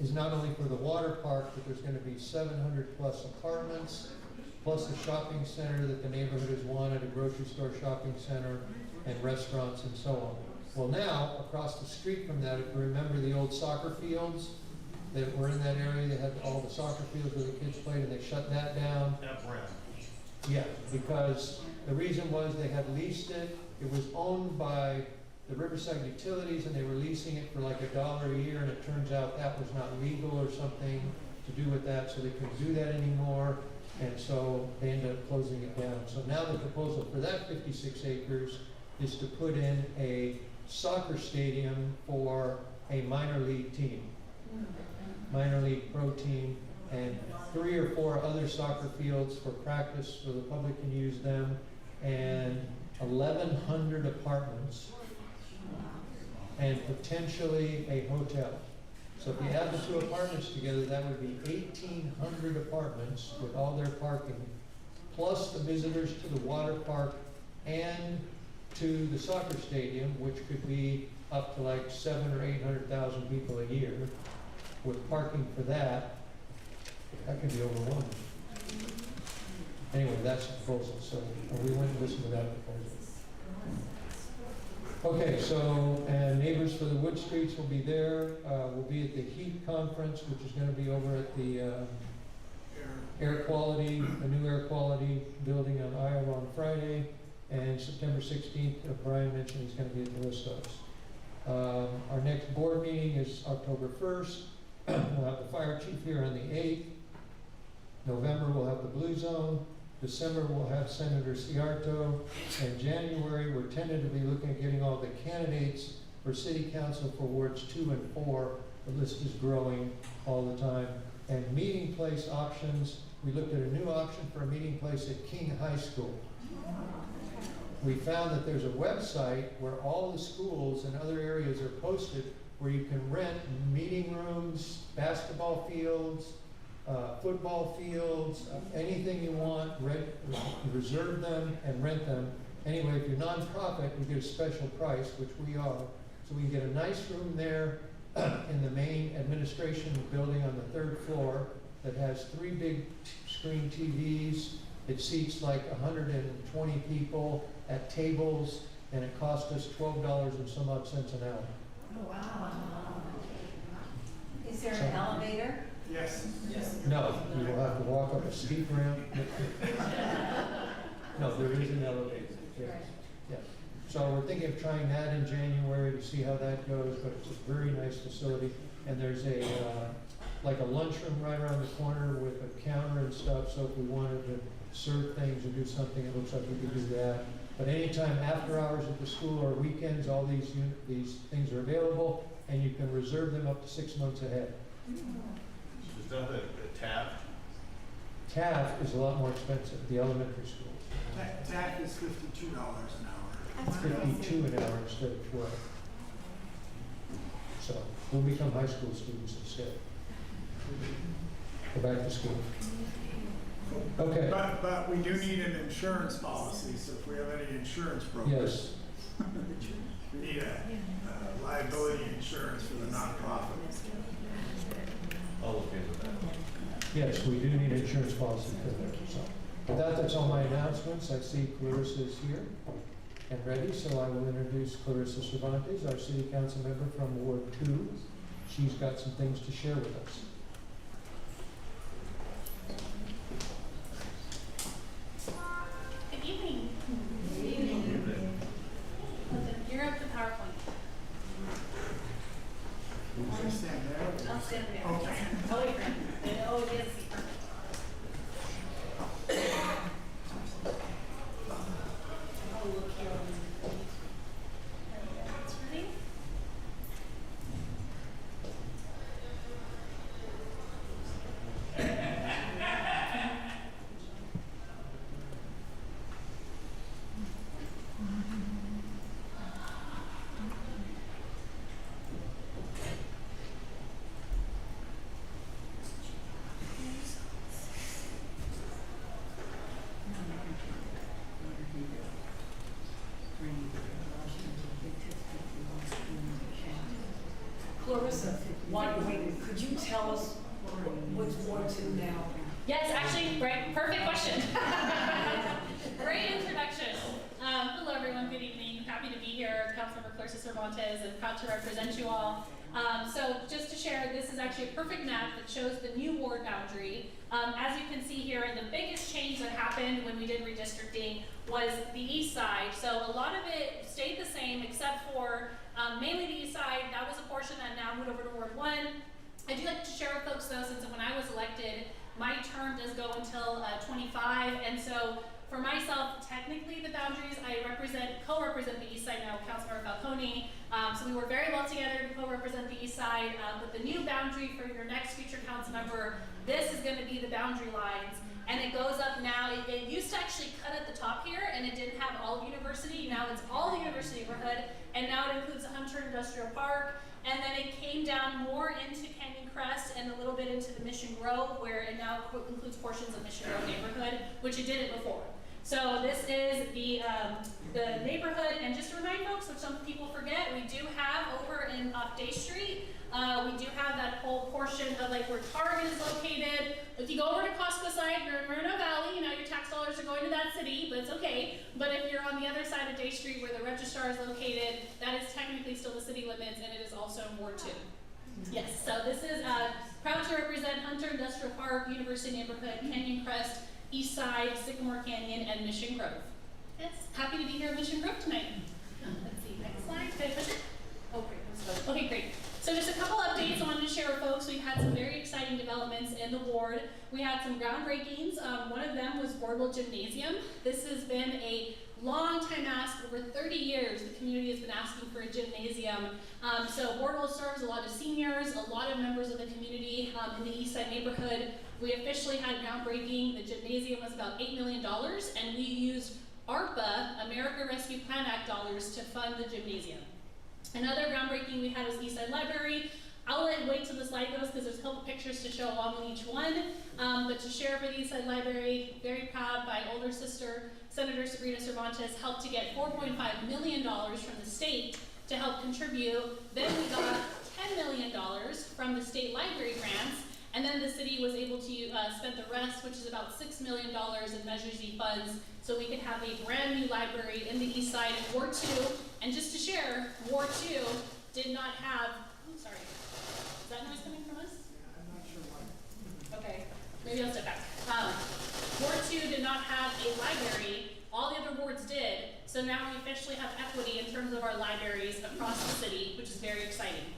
is not only for the water park, but there's going to be 700 plus apartments, plus a shopping center that the neighborhood has wanted, a grocery store, shopping center, and restaurants and so on. Well, now, across the street from that, if you remember the old soccer fields that were in that area, they had all the soccer fields where the kids played, and they shut that down. Yeah, because the reason was they had leased it. It was owned by the Riverside Utilities, and they were leasing it for like $1 a year, and it turns out that was not legal or something to do with that, so they couldn't do that anymore, and so they ended up closing it down. So now the proposal for that 56 acres is to put in a soccer stadium for a minor league team, minor league pro team, and 3 or 4 other soccer fields for practice so the public can use them, and 1,100 apartments, and potentially a hotel. So if you add the two apartments together, that would be 1,800 apartments with all their parking, plus the visitors to the water park and to the soccer stadium, which could be up to like 700,000 or 800,000 people a year. With parking for that, that could be overwhelming. Anyway, that's the proposal, so we went and listened to that proposal. Okay, so, and Neighbors for the Wood Streets will be there. We'll be at the HEAT conference, which is gonna be over at the air quality, the new air quality building on Iowa on Friday. And September 16th, Brian mentioned he's gonna be at the Listos. Our next board meeting is October 1st. We'll have the fire chief here on the 8th. November, we'll have the Blue Zone. December, we'll have Senator Ciarto. And January, we're tentatively looking at getting all the candidates for city council for wards 2 and 4. The list is growing all the time. And meeting place options, we looked at a new option for a meeting place at King High School. We found that there's a website where all the schools and other areas are posted where you can rent meeting rooms, basketball fields, football fields, anything you want, reserve them and rent them. Anyway, if you're nonprofit, you get a special price, which we are. So we can get a nice room there in the main administration building on the 3rd floor that has 3 big screen TVs. It seats like 120 people at tables, and it cost us $12 and some odd cents an hour. Oh, wow. Is there an elevator? Yes. No, you will have to walk up a steep ramp. No, there is an elevator. Yes. Yeah. So we're thinking of trying that in January to see how that goes, but it's a very nice facility. And there's a, like a lunchroom right around the corner with a counter and stuff, so if we wanted to serve things or do something, it looks like we could do that. But anytime after hours at the school or weekends, all these things are available, and you can reserve them up to 6 months ahead. Is that the Taft? Taft is a lot more expensive, the elementary schools. Taft is $52 an hour. 52 an hour instead of 12. So we'll become high school students instead. Go back to school. Okay. But we do need an insurance policy, so if we have any insurance brokers. Yes. We need a liability insurance for the nonprofit. I'll look into that. Yes, we do need an insurance policy for that. So with that, that's all my announcements. I see Clarissa is here and ready, so I will introduce Clarissa Cervantes, our city council member from Ward 2. She's got some things to share with us. Good evening. Good evening. You're up to PowerPoint. Should I stand there? I'll stand there. Okay. Oh, wait, right. Oh, yes. Oh, look here. Ready? Clarissa, while you're waiting, could you tell us what's Ward 2 now? Yes, actually, great, perfect question. Great introduction. Hello, everyone. Good evening. Happy to be here. Councilmember Clarissa Cervantes, and proud to represent you all. So just to share, this is actually a perfect map that shows the new ward boundary. As you can see here, the biggest change that happened when we did redistricting was the east side. So a lot of it stayed the same except for mainly the east side. That was a portion that now moved over to Ward 1. I do like to share with folks though, since when I was elected, my term does go until 25, and so for myself, technically the boundaries, I co-represent the east side now with Councilmember Falcone, so we work very well together to co-represent the east side, but the new boundary for your next future council member, this is going to be the boundary lines, and it goes up now. It used to actually cut at the top here, and it didn't have all of University. Now it's all the University neighborhood, and now it includes the Hunter Industrial Park, and then it came down more into Canyon Crest and a little bit into the Mission Grove, where it now includes portions of Mission Grove neighborhood, which it didn't before. So this is the neighborhood, and just to remind folks, which some people forget, we do have over off Day Street, we do have that whole portion of like where Target is located. If you go over to Costco side, you're in Moreno Valley, you know, your tax dollars are going to that city, but it's okay. But if you're on the other side of Day Street where the registrar is located, that is technically still the city limits, and it is also Ward 2. Yes, so this is proud to represent Hunter Industrial Park, University Neighborhood, Canyon Crest, East Side, Sycamore Canyon, and Mission Grove. Yes, happy to be here at Mission Grove tonight. Let's see, next slide. Can I push it? Oh, great. Let's go. Okay, great. So just a couple updates I wanted to share with folks. We've had some very exciting developments in the ward. We had some groundbreakings. One of them was Boardwell Gymnasium. This has been a long time ask. Over 30 years, the community has been asking for a gymnasium. So Boardwell serves a lot of seniors, a lot of members of the community in the East Side neighborhood. We officially had groundbreaking. The gymnasium was about $8 million, and we used ARPA, America Rescue Plan Act dollars to fund the gymnasium. Another groundbreaking we had was East Side Library. I'll wait till the slide goes because there's a couple pictures to show along with each one. But to share for the East Side Library, very proud, my older sister, Senator Sabrina Cervantes, helped to get $4.5 million from the state to help contribute. Then we got $10 million from the state library grants. And then the city was able to spend the rest, which is about $6 million in Measure Z funds, so we could have a brand new library in the East Side in Ward 2. And just to share, Ward 2 did not have, oh, sorry, is that noise coming from us? Yeah, I'm not sure why. Okay, maybe I'll step back. Ward 2 did not have a library. All the other wards did. So now we officially have equity in terms of our libraries across the city, which is very exciting.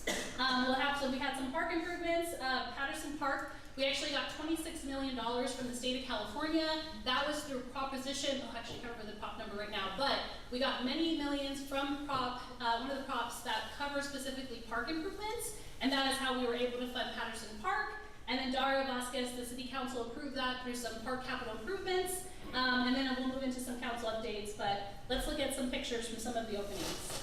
We had some park improvements. Patterson Park, we actually got $26 million from the state of California. That was through Proposition, I'll actually cover the prop number right now, but we got many millions from one of the props that covers specifically park improvements, and that is how we were able to fund Patterson Park. And then Dario Vasquez, the city council approved that through some park capital improvements. And then we'll move into some council updates, but let's look at some pictures from some of the openings.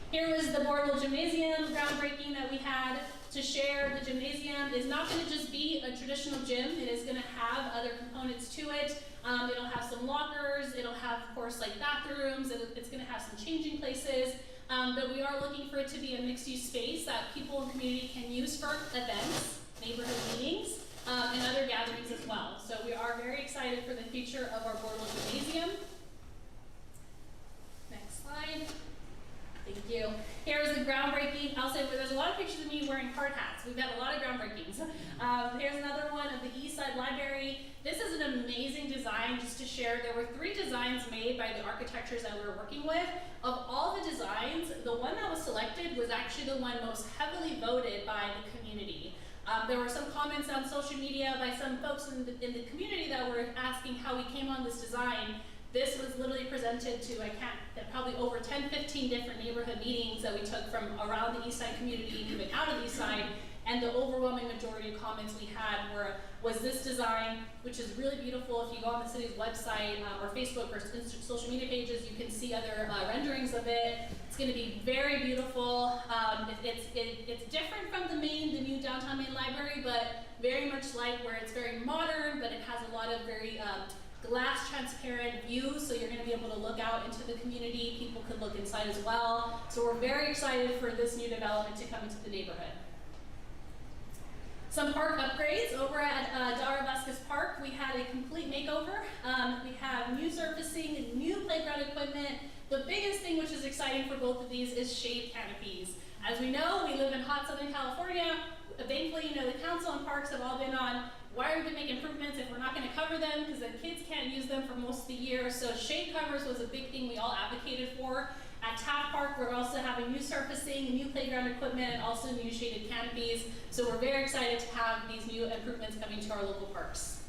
Here was the Boardwell Gymnasium groundbreaking that we had to share. The gymnasium is not going to just be a traditional gym. It is going to have other components to it. It'll have some lockers. It'll have, of course, like bathrooms. It's going to have some changing places. But we are looking for it to be a mixed-use space that people in the community can use for events, neighborhood meetings, and other gatherings as well. So we are very excited for the future of our Boardwell Gymnasium. Next slide. Thank you. Here's the groundbreaking. I'll say there's a lot of pictures of me wearing hard hats. We've had a lot of groundbreakings. Here's another one of the East Side Library. This is an amazing design, just to share. There were 3 designs made by the architects that we were working with. Of all the designs, the one that was selected was actually the one most heavily voted by the community. There were some comments on social media by some folks in the community that were asking how we came on this design. This was literally presented to, probably over 10, 15 different neighborhood meetings that we took from around the East Side community, even out of the East Side, and the overwhelming majority of comments we had was this design, which is really beautiful. If you go on the city's website or Facebook or social media pages, you can see other renderings of it. It's going to be very beautiful. It's different from the new downtown main library, but very much like where it's very modern, but it has a lot of very glass transparent views, so you're going to be able to look out into the community. People could look inside as well. So we're very excited for this new development to come into the neighborhood. Some park upgrades over at Dario Vasquez Park. We had a complete makeover. We have new surfacing, new playground equipment. The biggest thing which is exciting for both of these is shade canopies. As we know, we live in hot Southern California. Thankfully, the council and parks have all been on, why are we going to make improvements if we're not going to cover them, because the kids can't use them for most of the year. So shade covers was a big thing we all advocated for. At Taft Park, we're also having new surfacing, new playground equipment, and also new shaded canopies. So we're very excited to have these new improvements coming to our local parks.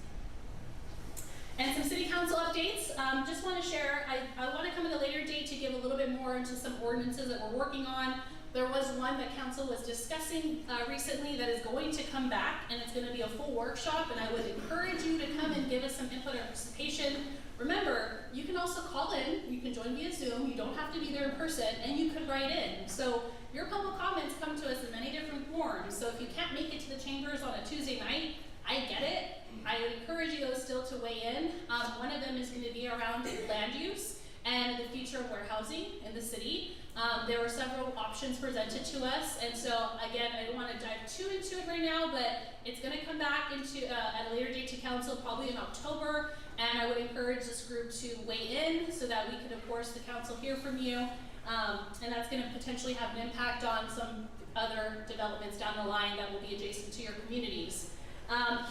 And some city council updates. Just want to share, I want to come at a later date to give a little bit more into some ordinances that we're working on. There was one that council was discussing recently that is going to come back, and it's going to be a full workshop, and I would encourage you to come and give us some input or participation. remember, you can also call in, you can join via Zoom, you don't have to be there in person, and you could write in. So your public comments come to us in many different forms. So if you can't make it to the chambers on a Tuesday night, I get it. I would encourage you though still to weigh in. One of them is going to be around land use and the future of warehousing in the city. There were several options presented to us, and so again, I don't want to dive too into it right now, but it's going to come back into at a later date to council, probably in October, and I would encourage this group to weigh in so that we could, of course, the council hear from you, and that's going to potentially have an impact on some other developments down the line that will be adjacent to your communities.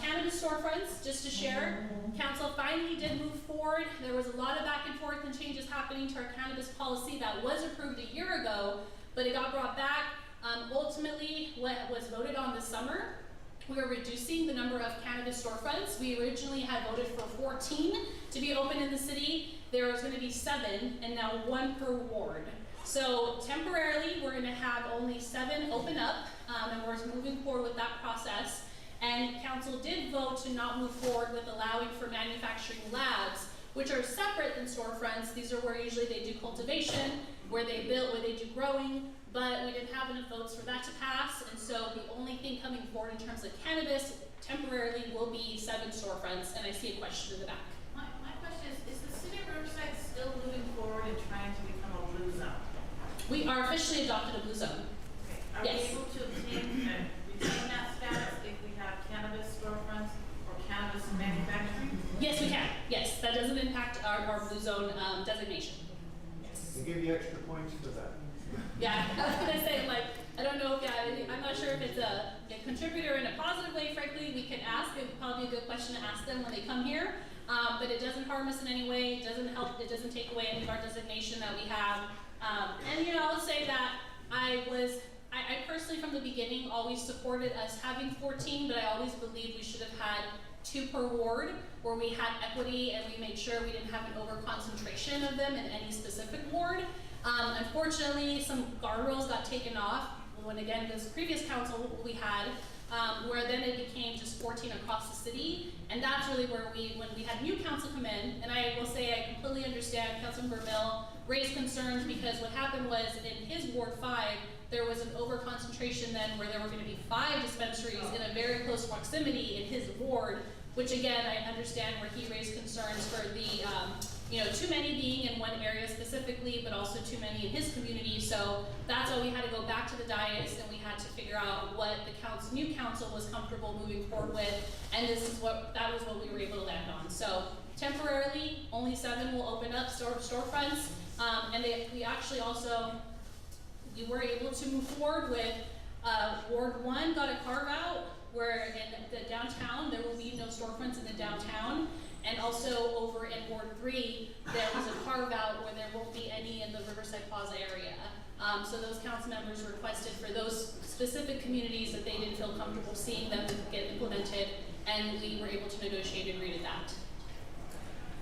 Cannabis storefronts, just to share, council finally did move forward. There was a lot of back and forth and changes happening to our cannabis policy that was approved a year ago, but it got brought back. Ultimately, what was voted on this summer, we are reducing the number of cannabis storefronts. We originally had voted for 14 to be open in the city. There was going to be 7, and now 1 per ward. So temporarily, we're going to have only 7 open up, and we're moving forward with that process. And council did vote to not move forward with allowing for manufacturing labs, which are separate than storefronts. These are where usually they do cultivation, where they build, where they do growing, but we didn't have enough votes for that to pass. And so the only thing coming forward in terms of cannabis temporarily will be 7 storefronts. And I see a question in the back. My question is the city of Riverside still moving forward and trying to become a blue zone? We are officially adopted a blue zone. Okay. Are Yes. we able to retain that status if we have cannabis storefronts or cannabis manufacturing? Yes, we can. Yes, that doesn't impact our blue zone designation. They give you extra points for that. Yeah, I was gonna say, like, I don't know if, I'm not sure if it's a contributor in a positive way, frankly. We can ask, it would probably be a good question to ask them when they come here. But it doesn't harm us in any way, it doesn't help, it doesn't take away any of our designation that we have. And you know, I'll say that I personally from the beginning always supported us having 14, but I always believed we should have had 2 per ward, where we had equity and we made sure we didn't have an over concentration of them in any specific ward. Unfortunately, some guardrails got taken off when again this previous council we had, where then it became just 14 across the city, and that's really where when we had new council come in, and I will say I completely understand Councilman Vermil raised concerns because what happened was in his Ward 5, there was an over concentration then where there were going to be 5 dispensaries in a very close proximity in his ward, which again I understand where he raised concerns for the too many being in one area specifically, but also too many in his community. So that's why we had to go back to the dais and we had to figure out what the new council was comfortable moving forward with, and that was what we were able to land on. So temporarily, only 7 will open up storefronts, and we actually also we were able to move forward with Ward 1 got a carve out where in the downtown there will be no storefronts in the downtown. And also over in Ward 3, there was a carve out where there won't be any in the Riverside Plaza area. So those council members requested for those specific communities that they didn't feel comfortable seeing them get implemented, and we were able to negotiate and agree to that.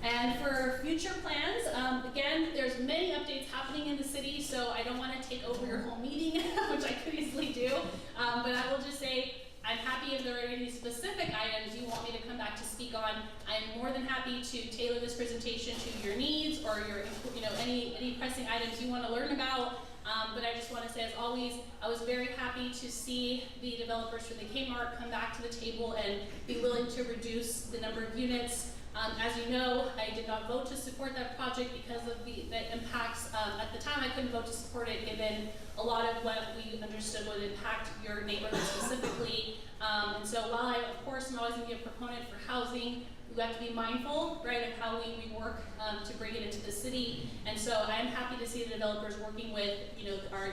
And for future plans, again, there's many updates happening in the city, so I don't want to take over your whole meeting, which I could easily do, but I will just say, I'm happy if there are any specific items you want me to come back to speak on. I'm more than happy to tailor this presentation to your needs or your, any pressing items you want to learn about. But I just want to say, as always, I was very happy to see the developers from the Kmart come back to the table and be willing to reduce the number of units. As you know, I did not vote to support that project because of the impacts. At the time, I couldn't vote to support it given a lot of what we understood would impact your neighborhood specifically. And so while I, of course, am always going to be a proponent for housing, we have to be mindful, right, of how we work to bring it into the city. And so I am happy to see the developers working with,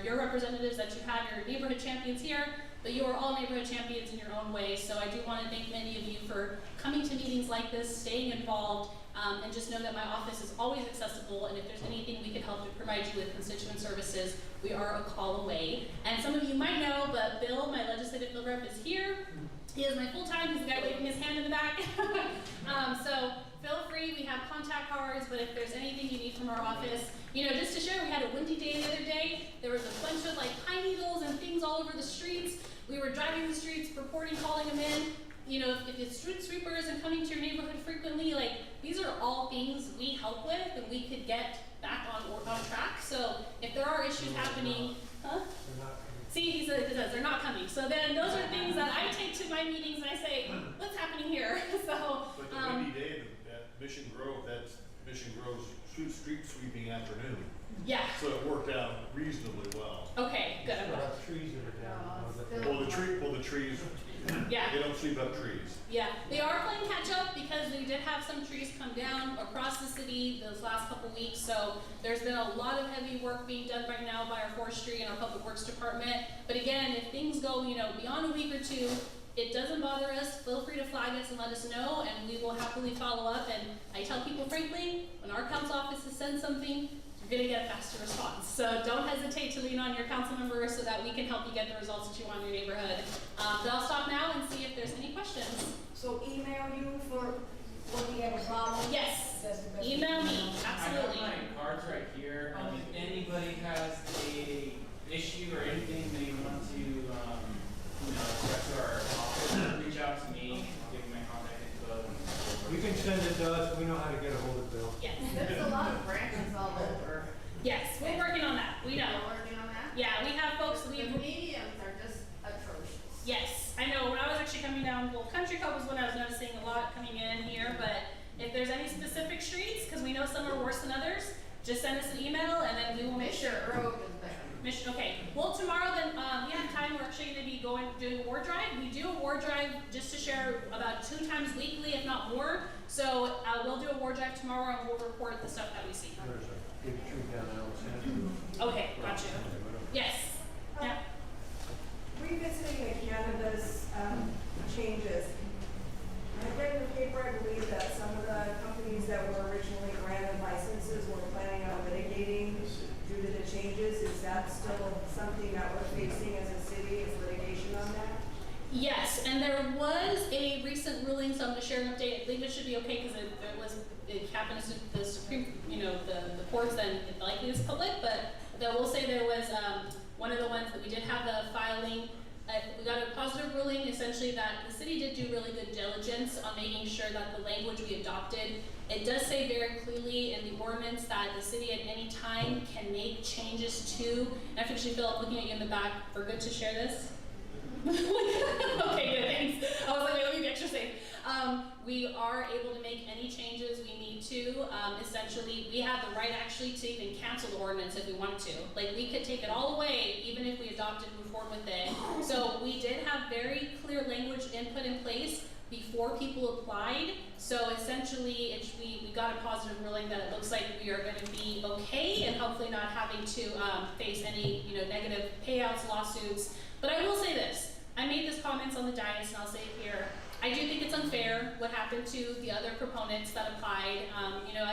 your representatives that you have, your neighborhood champions here, but you are all neighborhood champions in your own way. So I do want to thank many of you for coming to meetings like this, staying involved, and just know that my office is always accessible, and if there's anything we can help to provide you with constituent services, we are a call away. And some of you might know, but Bill, my legislative field rep, is here. He is my full-time, he's the guy waving his hand in the back. So feel free, we have contact cards, but if there's anything you need from our office, just to share, we had a windy day the other day. There was a bunch of pine needles and things all over the streets. We were driving the streets, reporting, calling them in. you know, if the street sweeper isn't coming to your neighborhood frequently, like, these are all things we help with and we could get back on track. So if there are issues happening, see, he says they're not coming. So then those are things that I take to my meetings and I say, what's happening here? So, But the windy day at Mission Grove, that's Mission Grove's street sweeping afternoon. yeah, So it worked out reasonably well. okay, good. Still have trees that are down. Well, the trees, Yeah. they don't sweep up trees. Yeah, they are playing catch up because we did have some trees come down across the city those last couple weeks. So there's been a lot of heavy work being done right now by our forestry and our public works department. But again, if things go, you know, beyond a week or two, it doesn't bother us. Feel free to flag us and let us know, and we will happily follow up. And I tell people frankly, when our council offices send something, you're gonna get a faster response. So don't hesitate to lean on your council members so that we can help you get the results that you want in your neighborhood. But I'll stop now and see if there's any questions. So email you for when we have a problem? Yes, That's the best. email me, absolutely. I have my cards right here. If anybody has a issue or anything they want to, you know, express to our office, reach out to me, give me my contact info. You can send it to us, we know how to get a hold of Bill. Yes. There's a lot of branches all over. Yes, we're working on that. We know. We're working on that? Yeah, we have folks, The mediums are just atrocious. yes, I know. When I was actually coming down, well, Country Club was when I was noticing a lot coming in here, but if there's any specific streets, because we know some are worse than others, just send us an email and then we will make sure. Road is bad. Okay. Well, tomorrow then we have time. We're actually going to be doing a ward drive. We do a ward drive just to share about 2 times weekly, if not more. So we'll do a ward drive tomorrow and we'll report the stuff that we see. There's a big tree down Alexandria. Okay, gotcha. Yes. Yeah. Revisiting the cannabis changes. I read in the paper, I believe, that some of the companies that were originally granted licenses were planning on litigating due to the changes. Is that still something that we're facing as a city, is litigation on that? Yes, and there was a recent ruling, so I'm going to share an update. I believe it should be okay because it happened to the Supreme, you know, the courts, and it likely is public, but I will say there was one of the ones that we did have the filing. We got a positive ruling, essentially that the city did do really good diligence on making sure that the language we adopted, it does say very clearly in the ordinance that the city at any time can make changes to, and I actually feel like looking at you in the back, we're good to share this? Okay, good, thanks. I was like, wait, let me be extra safe. We are able to make any changes we need to. Essentially, we have the right actually to even cancel the ordinance if we wanted to. Like, we could take it all away, even if we adopted and move forward with it. So we did have very clear language input in place before people applied. So essentially, we got a positive ruling that it looks like we are going to be okay and hopefully not having to face any, you know, negative payouts, lawsuits. But I will say this. I made this comments on the dais, and I'll say it here. I do think it's unfair what happened to the other proponents that applied. You know,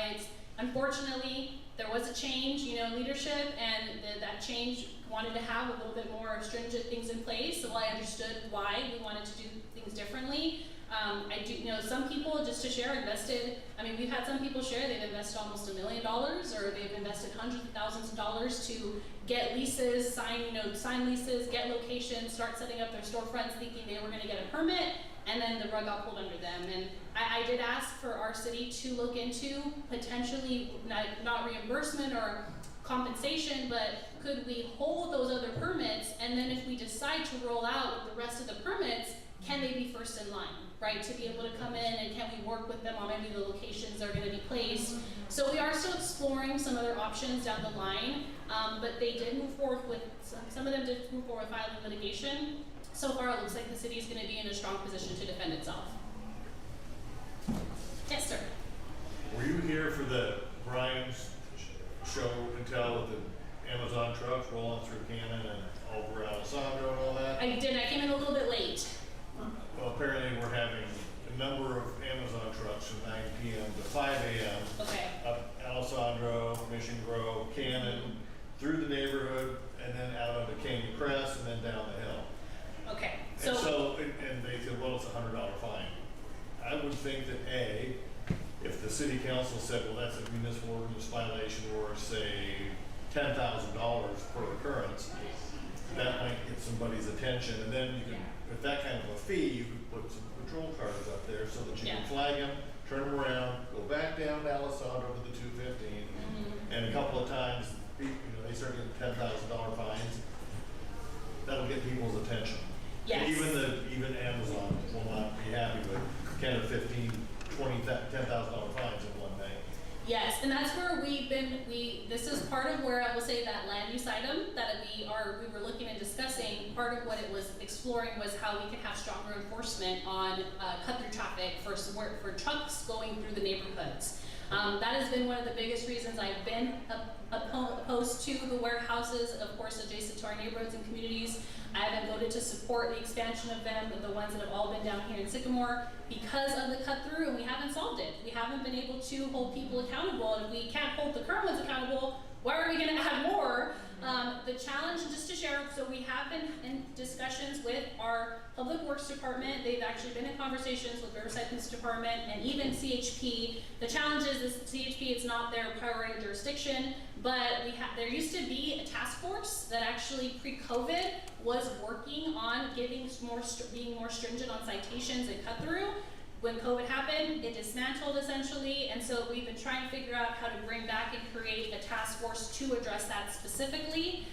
unfortunately, there was a change, you know, in leadership, and that change wanted to have a little bit more stringent things in place. So I understood why we wanted to do things differently. I do, you know, some people, just to share, invested. I mean, we've had some people share they've invested almost $1 million, or they've invested hundreds of thousands of dollars to get leases, sign leases, get locations, start setting up their storefronts, thinking they were going to get a permit, and then the rug got pulled under them. And I did ask for our city to look into potentially not reimbursement or compensation, but could we hold those other permits, and then if we decide to roll out with the rest of the permits, can they be first in line, right? To be able to come in, and can we work with them on maybe the locations that are going to be placed? So we are still exploring some other options down the line, but they did move forward with, some of them did move forward with filing litigation. So far, it looks like the city is going to be in a strong position to defend itself. Yes, sir. Were you here for the Brian's show and tell with the Amazon trucks rolling through Cannon and over Alessandro and all that? I did. I came in a little bit late. Well, apparently we're having a number of Amazon trucks from 9 p.m. to 5 a.m. Okay. Up Alessandro, Mission Grove, Cannon, through the neighborhood, and then out onto Canyon Crest, and then down the hill. Okay. And they said, well, it's $100 fine. I would think that if the city council said, well, that's a municipal ordinance violation, or say $10,000 per occurrence, that might get somebody's attention, and then you can with that kind of a fee, you could put some patrol cars up there so that you Yeah. can flag them, turn them around, go back down to Alessandro to the 215, and a couple of times, they start getting $10,000 fines. That'll get people's attention. Yes. Even Amazon will not be happy with 10 or 15, 20, $10,000 fines in one day. Yes, and that's where this is part of where I will say that land use item that we were looking and discussing, part of what it was exploring was how we can have stronger enforcement on cut-through traffic for trucks going through the neighborhoods. That has been one of the biggest reasons I've been opposed to the warehouses, of course, adjacent to our neighborhoods and communities. I haven't voted to support the expansion of them, the ones that have all been down here in Sycamore, because of the cut through, and we haven't solved it. We haven't been able to hold people accountable, and if we can't hold the current ones accountable, why are we going to add more? The challenge, just to share, so we have been in discussions with our Public Works Department. They've actually been in conversations with Riverside Police Department and even CHP. The challenge is CHP, it's not their priority jurisdiction, but there used to be a task force that actually pre-COVID was working on being more stringent on citations and cut through. When COVID happened, it dismantled essentially, and so we've been trying to figure out how to bring back and create a task force to address that specifically.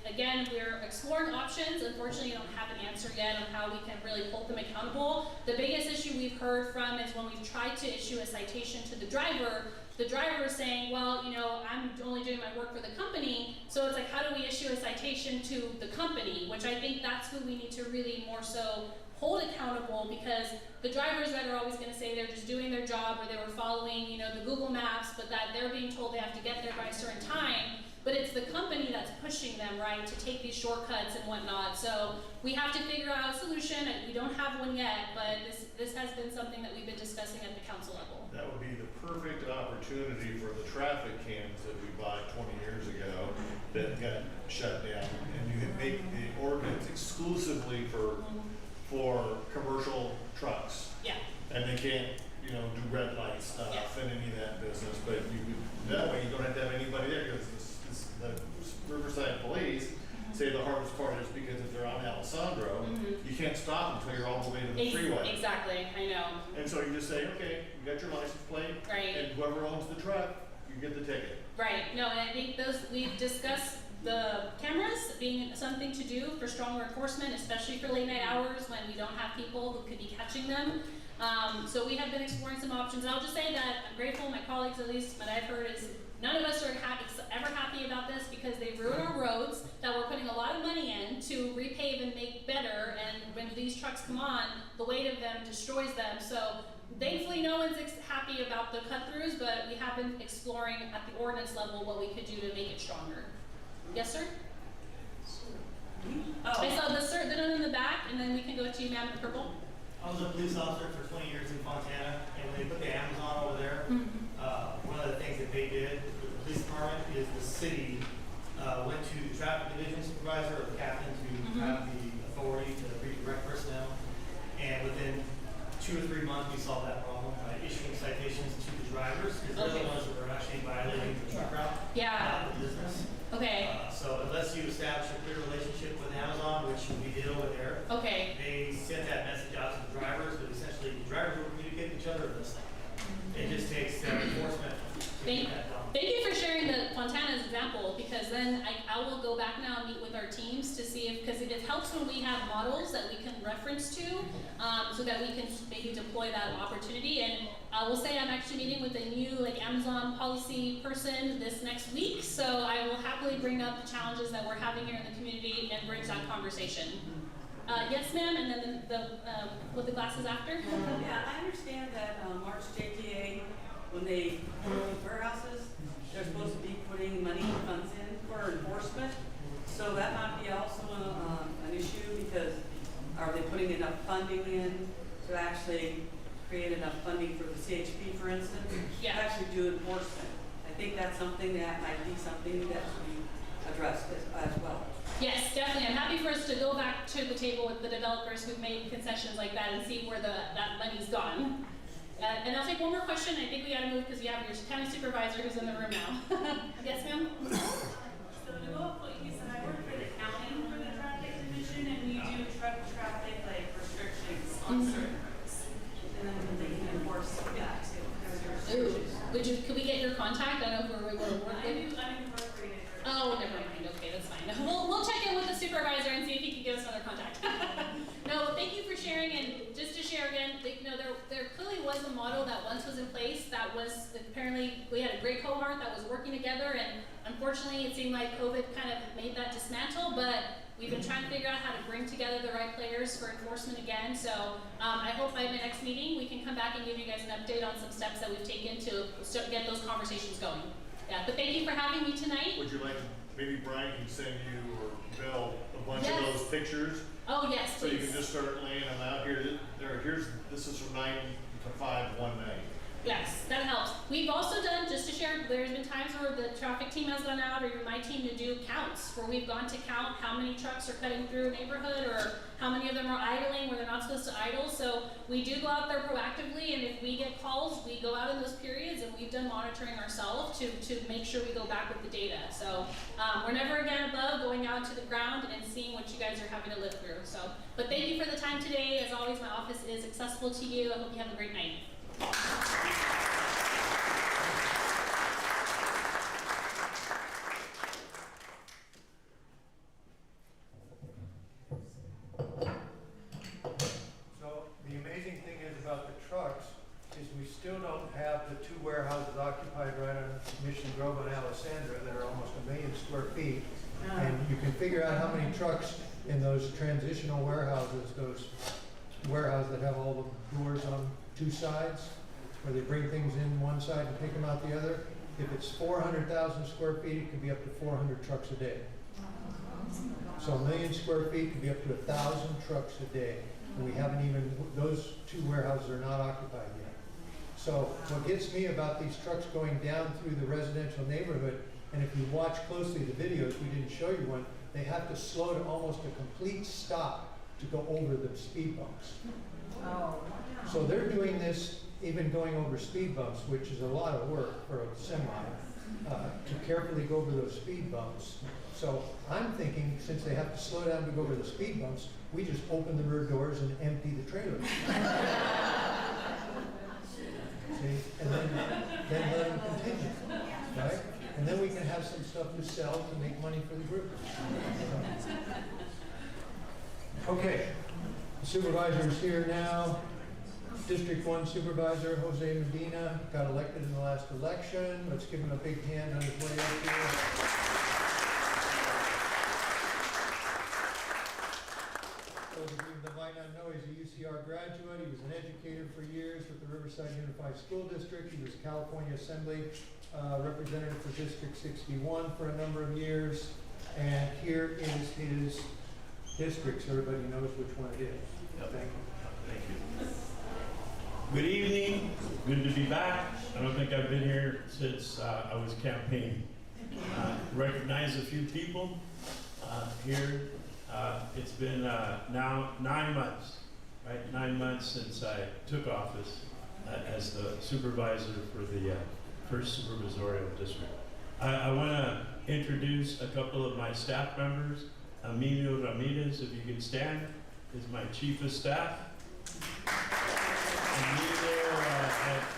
Again, we're exploring options. Unfortunately, I don't have an answer yet on how we can really hold them accountable. The biggest issue we've heard from is when we've tried to issue a citation to the driver is saying, well, I'm only doing my work for the company, so it's like, how do we issue a citation to the company? Which I think that's who we need to really more so hold accountable, because the drivers that are always going to say they're just doing their job or they were following, the Google Maps, but that they're being told they have to get there by a certain time, but it's the company that's pushing them, right, to take these shortcuts and whatnot. So we have to figure out a solution, and we don't have one yet, but this has been something that we've been discussing at the council level. That would be the perfect opportunity for the traffic cams that we bought 20 years ago that got shut down, and you could make the ordinance exclusively for commercial trucks. Yeah. And they can't, do red light stuff and any of that business, but you could, that way you don't have to have anybody there, because the Riverside Police say the hardest part is because if they're on Alessandro, you can't stop until you're all the way to the freeway. Exactly, I know. And so you just say, okay, you got your license plate, right, and whoever owns the truck, you get the ticket. Right, no, and I think we've discussed the cameras being something to do for stronger enforcement, especially for late night hours when we don't have people who could be catching them. So we have been exploring some options, and I'll just say that I'm grateful, my colleagues at least, what I've heard is none of us are ever happy about this, because they ruin our roads that we're putting a lot of money in to repave and make better, and when these trucks come on, the weight of them destroys them. So thankfully no one's happy about the cut-throughs, but we have been exploring at the ordinance level what we could do to make it stronger. Yes, sir? I saw the one in the back, and then we can go to you, ma'am, in purple. I was a police officer for 20 years in Fontana, and when they put the Amazon over there, one of the things that they did with the police department is the city went to the traffic division supervisor or the captain to have the authority to redirect personnel, and within 2 or 3 months we solved that problem by issuing citations to the drivers, because they're the ones that were actually violating the truck route, not the business. Okay. So unless you establish a clear relationship with Amazon, which we did over there, they sent that message out to the drivers, but essentially the drivers will communicate with each other this thing. It just takes enforcement to get that done. Thank you for sharing the Fontana's example, because then I will go back now and meet with our teams to see because it helps when we have models that we can reference to, so that we can maybe deploy that opportunity. And I will say I'm actually meeting with a new Amazon policy person this next week, so I will happily bring up the challenges that we're having here in the community and bring that conversation. Yes, ma'am, and then with the glasses after. Yeah, I understand that March JTA, when they build warehouses, they're supposed to be putting money funds in for enforcement. So that might be also an issue, because are they putting enough funding in to actually create enough funding for the CHP, for instance, to actually do enforcement? I think that's something that might be something that should be addressed as well. Yes, definitely. I'm happy for us to go back to the table with the developers who've made concessions like that and see where that money's gone. And I'll take one more question. I think we got to move because you have your county supervisor who's in the room now. Yes, ma'am? So to go up what you said, I work for the county for the traffic division, and we do truck that once was in place, that was apparently, we had a great cohort that was working together, and unfortunately it seemed like COVID kind of made that dismantle, but we've been trying to figure out how to bring together the right players for enforcement again. So I hope by the next meeting we can come back and give you guys an update on some steps that we've taken to get those conversations going. Yeah, but thank you for having me tonight. Would you like, maybe Brian can send you or Bill a bunch Yes. of those pictures? Oh, yes, So you please. can just start laying them out here. This is from 9 to 5 one night. Yes, that helps. We've also done, just to share, there's been times where the traffic team has gone out, or my team, to do counts, where we've gone to count how many trucks are cutting through a neighborhood, or how many of them are idling where they're not supposed to idle. So we do go out there proactively, and if we get calls, we go out in those periods, and we've done monitoring ourselves to make sure we go back with the data. So we're never again above going out to the ground and seeing what you guys are having to live through. So, but thank you for the time today. As always, my office is accessible to you. I hope you have a great night. So the amazing thing is about the trucks is we still don't have the 2 warehouses occupied right on Mission Grove and Alessandra that are almost 1 million square feet. And you can figure out how many trucks in those transitional warehouses, those warehouses that have all the doors on 2 sides, where they bring things in one side and take them out the other. If it's 400,000 square feet, it could be up to 400 trucks a day. So 1 million square feet could be up to 1,000 trucks a day. And we haven't even, those 2 warehouses are not occupied yet. So what gets me about these trucks going down through the residential neighborhood, and if you watch closely the videos, we didn't show you one, they have to slow to almost a complete stop to go over the speed bumps. Oh, So they're doing this even going over speed bumps, which is a lot of work for a semi, to carefully go over those speed bumps. So I'm thinking, since they have to slow down to go over the speed bumps, we just open the rear doors and empty the trailer. See, and then let them continue, right? And then we can have some stuff to sell to make money for the group. Okay, the supervisor is here now. District 1 Supervisor Jose Medina got elected in the last election. Let's give him a big hand on his way up here. Those of you that might not know, he's a UCR graduate. He was an educator for years with the Riverside Unified School District. He was California Assembly representative for District 61 for a number of years. And here is his district, so everybody knows which one it is. Yep. Thank you. Thank you. Good evening. Good to be back. I don't think I've been here since I was campaigning. Recognize a few people here. It's been now 9 months, right? 9 months since I took office as the supervisor for the first supervisorial district. I want to introduce a couple of my staff members. Emilio Ramirez, if you can stand, is my chief of staff. Emilio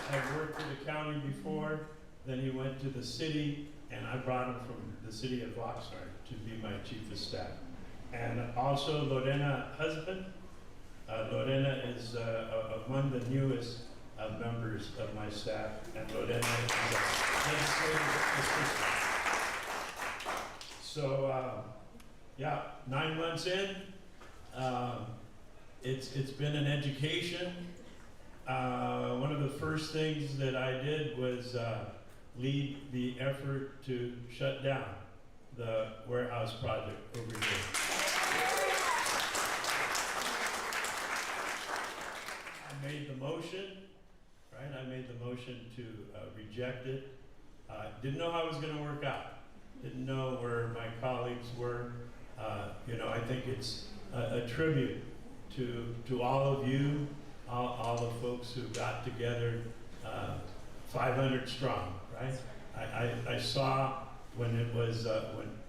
had worked for the county before, then he went to the city, and I brought him from the city of Oxnard to be my chief of staff. And also Lorena Husband. Lorena is one of the newest members of my staff, and Lorena is a legislative assistant. So, yeah, 9 months in, it's been an education. One of the first things that I did was lead the effort to shut down the warehouse project over here. I made the motion, right? I made the motion to reject it. Didn't know how it was going to work out. Didn't know where my colleagues were. You know, I think it's a tribute to all of you, all the folks who got together, 500 strong, right? I saw when it was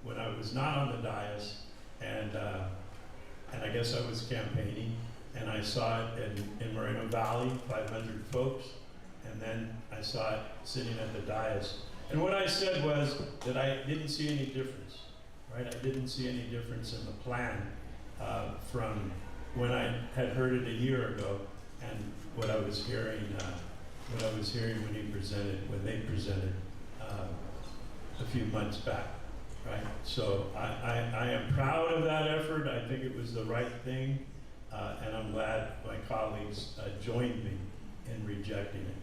when I was not on the dais, and I guess I was campaigning, and I saw it in Moreno Valley, 500 folks, and then I saw it sitting at the dais. And what I said was that I didn't see any difference, right? I didn't see any difference in the plan from when I had heard it a year ago and what I was hearing what I was hearing when they presented a few months back, right? So I am proud of that effort. I think it was the right thing, and I'm glad my colleagues joined me in rejecting it.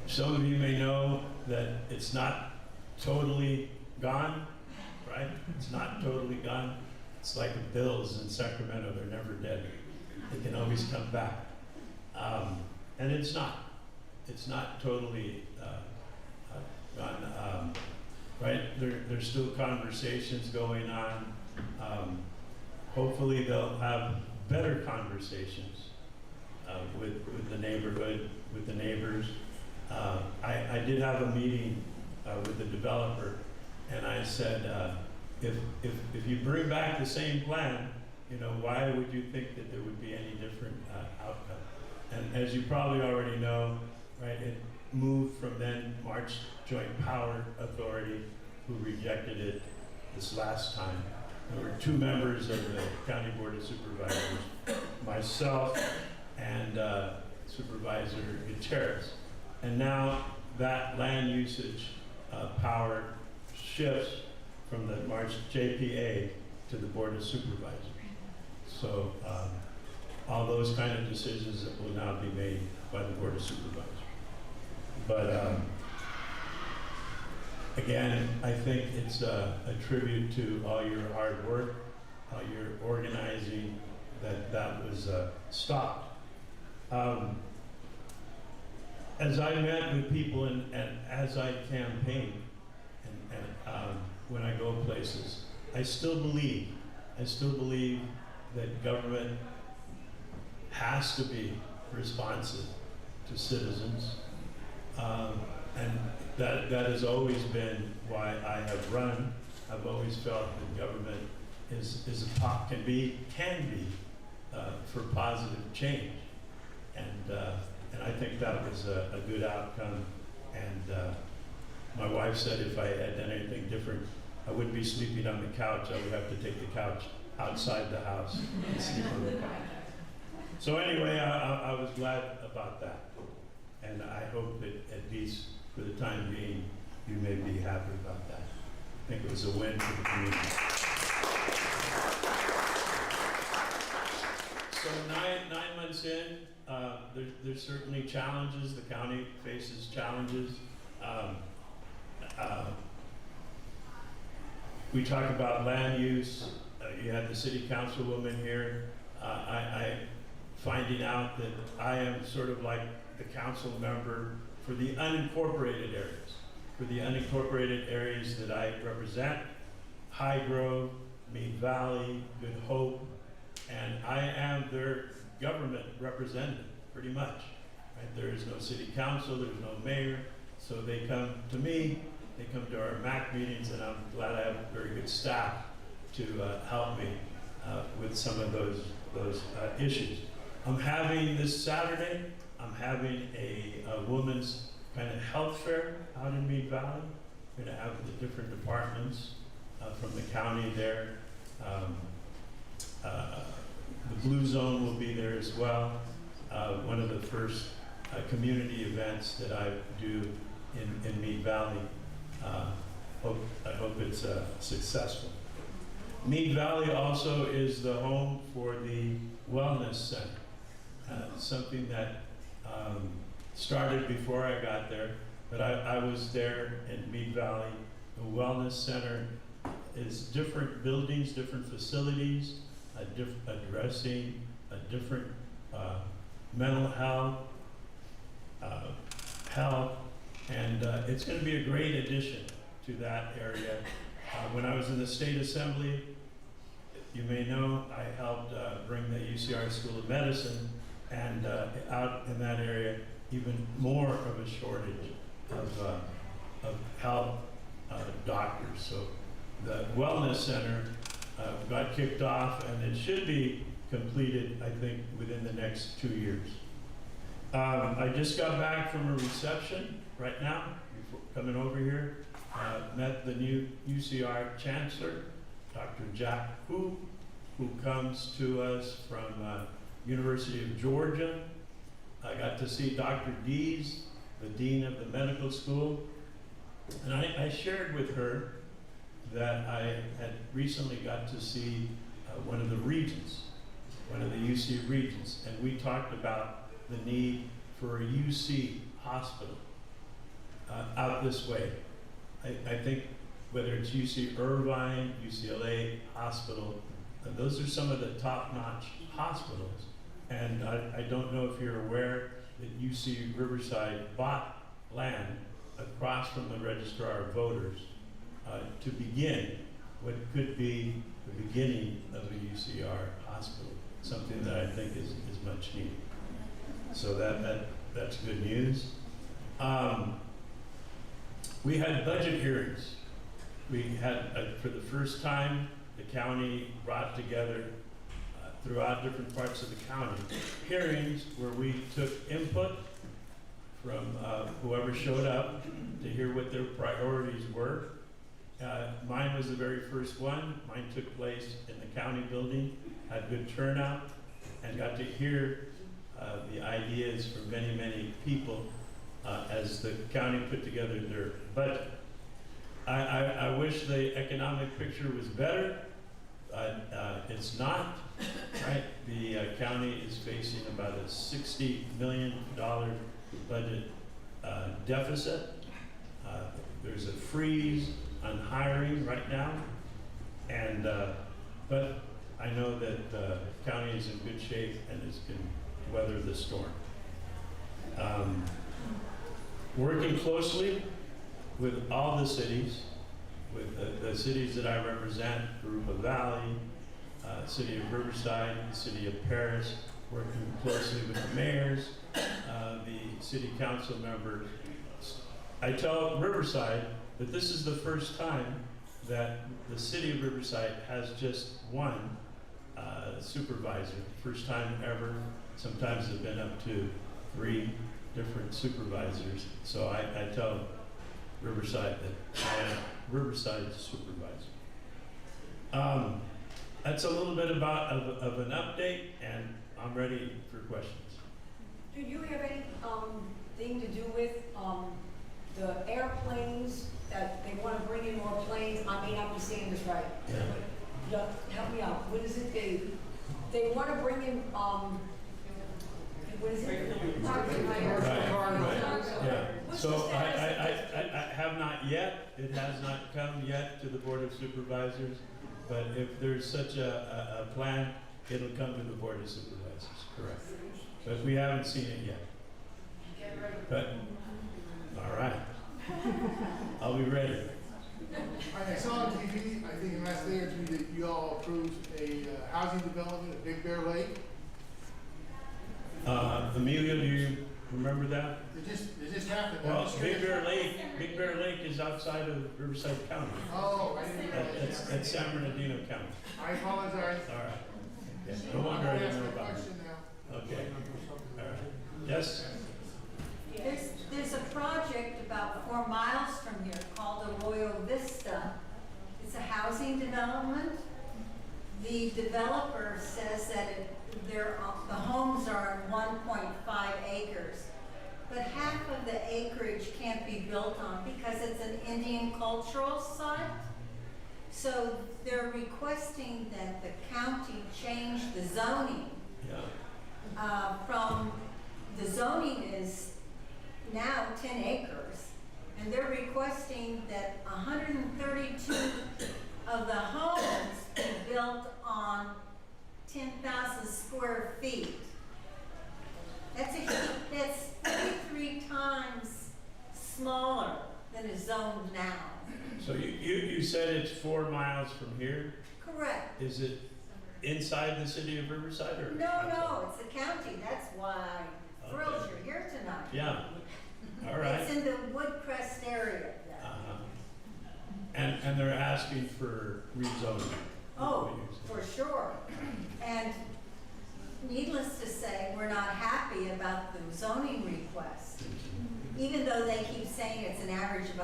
Some of you may know that it's not totally gone, right? It's not totally gone. It's like the Bills in Sacramento, they're never dead. They can always come back. And it's not totally gone, right? There's still conversations going on. Hopefully they'll have better conversations with the neighborhood, with the neighbors. I did have a meeting with the developer, and I said, if you bring back the same plan, why would you think that there would be any different outcome? And as you probably already know, right, it moved from then March Joint Power Authority, who rejected it this last time. There were 2 members of the County Board of Supervisors, myself and Supervisor Gutierrez. And now that land usage power shifts from the March JPA to the Board of Supervisors. So all those kind of decisions will now be made by the Board of Supervisors. But again, I think it's a tribute to all your hard work, your organizing, that was stopped. As I met with people and as I campaign and when I go places, I still believe that government has to be responsive to citizens. And that has always been why I have run. I've always felt that government can be for positive change. And I think that was a good outcome. And my wife said if I had done anything different, I wouldn't be sleeping on the couch. I would have to take the couch outside the house and sleep on the couch. So anyway, I was glad about that. And I hope that at least for the time being, you may be happy about that. I think it was a win for the community. So nine months in, there's certainly challenges. The county faces challenges. We talk about land use. You had the city councilwoman here. I finding out that I am sort of like the council member for the unincorporated areas. For the unincorporated areas that I represent, High Grove, Mead Valley, Good Hope, and I am their government representative, pretty much. Right? There is no city council, there's no mayor, so they come to me, they come to our MAC meetings, and I'm glad I have a very good staff to help me with some of those issues. I'm having this Saturday, I'm having a women's kind of health fair out in Mead Valley. We're going to have the different departments from the county there. The Blue Zone will be there as well. One of the first community events that I do in Mead Valley. I hope it's successful. Mead Valley also is the home for the Wellness Center. Something that started before I got there, but I was there in Mead Valley. The Wellness Center is different buildings, different facilities, addressing a different mental health, and it's going to be a great addition to that area. When I was in the State Assembly, you may know, I helped bring the UCR School of Medicine, and out in that area, even more of a shortage of health doctors. So the Wellness Center got kicked off, and it should be completed, I think, within the next 2 years. I just got back from a reception right now, before coming over here. Met the new UCR Chancellor, Dr. Jack Hu, who comes to us from University of Georgia. I got to see Dr. Dees, the dean of the medical school, and I shared with her that I had recently got to see one of the regents, one of the UC regents, and we talked about the need for a UC hospital out this way. I think whether it's UC Irvine, UCLA hospital, those are some of the top-notch hospitals. And I don't know if you're aware that UC Riverside bought land across from the Registrar of Voters to begin what could be the beginning of a UCR hospital, something that I think is much needed. So that's good news. We had budget hearings. We had, for the first time, the county brought together throughout different parts of the county hearings where we took input from whoever showed up to hear what their priorities were. Mine was the very first one. Mine took place in the county building, had good turnout, and got to hear the ideas from many, many people as the county put together their budget. I wish the economic picture was better. It's not, right? The county is facing about a $60 million budget deficit. There's a freeze on hiring right now, and but I know that the county is in good shape and is going to weather the storm. Working closely with all the cities, with the cities that I represent, Gerupa Valley, City of Riverside, the City of Paris, working closely with the mayors, the city council members. I tell Riverside that this is the first time that the City of Riverside has just one supervisor, first time ever. Sometimes it's been up to 3 different supervisors. So I tell Riverside that I am Riverside's supervisor. That's a little bit about of an update, and I'm ready for questions. Do you have any thing to do with the airplanes that they want to bring in more planes? I may not be saying this right. Yeah. Help me out. What is it? They want to bring in what is it? Yeah. So I have not yet. It has not come yet to the Board of Supervisors. But if there's such a plan, it'll come to the Board of Supervisors. Correct. But we haven't seen it yet. But all right. I'll be ready. I saw on TV, I think in the last day or 2, that you all approved a housing development at Big Bear Lake. Amelia, do you remember that? It just happened. Well, Big Bear Lake is outside of Riverside County. Oh, I didn't realize that. It's San Bernardino County. I apologize. All right. Okay. No wonder I didn't know about it. Okay. All right. Yes? There's a project about 4 miles from here called Arroyo Vista. It's a housing development. The developer says that the homes are 1.5 acres, but half of the acreage can't be built on because it's an Indian cultural site. So they're requesting that the county change the zoning. Yeah. From the zoning is now 10 acres, and they're requesting that 132 of the homes be built on 10,000 square feet. That's 33 times smaller than is zoned now. So you said it's 4 miles from here? Correct. Is it inside the city of Riverside or? No, it's the county. That's why I'm thrilled you're here tonight. Yeah. All right. It's in the Woodcrest area. And they're asking for rezoning. Oh, for sure. And needless to say, we're not happy about the zoning request. Even though they keep saying it's an average of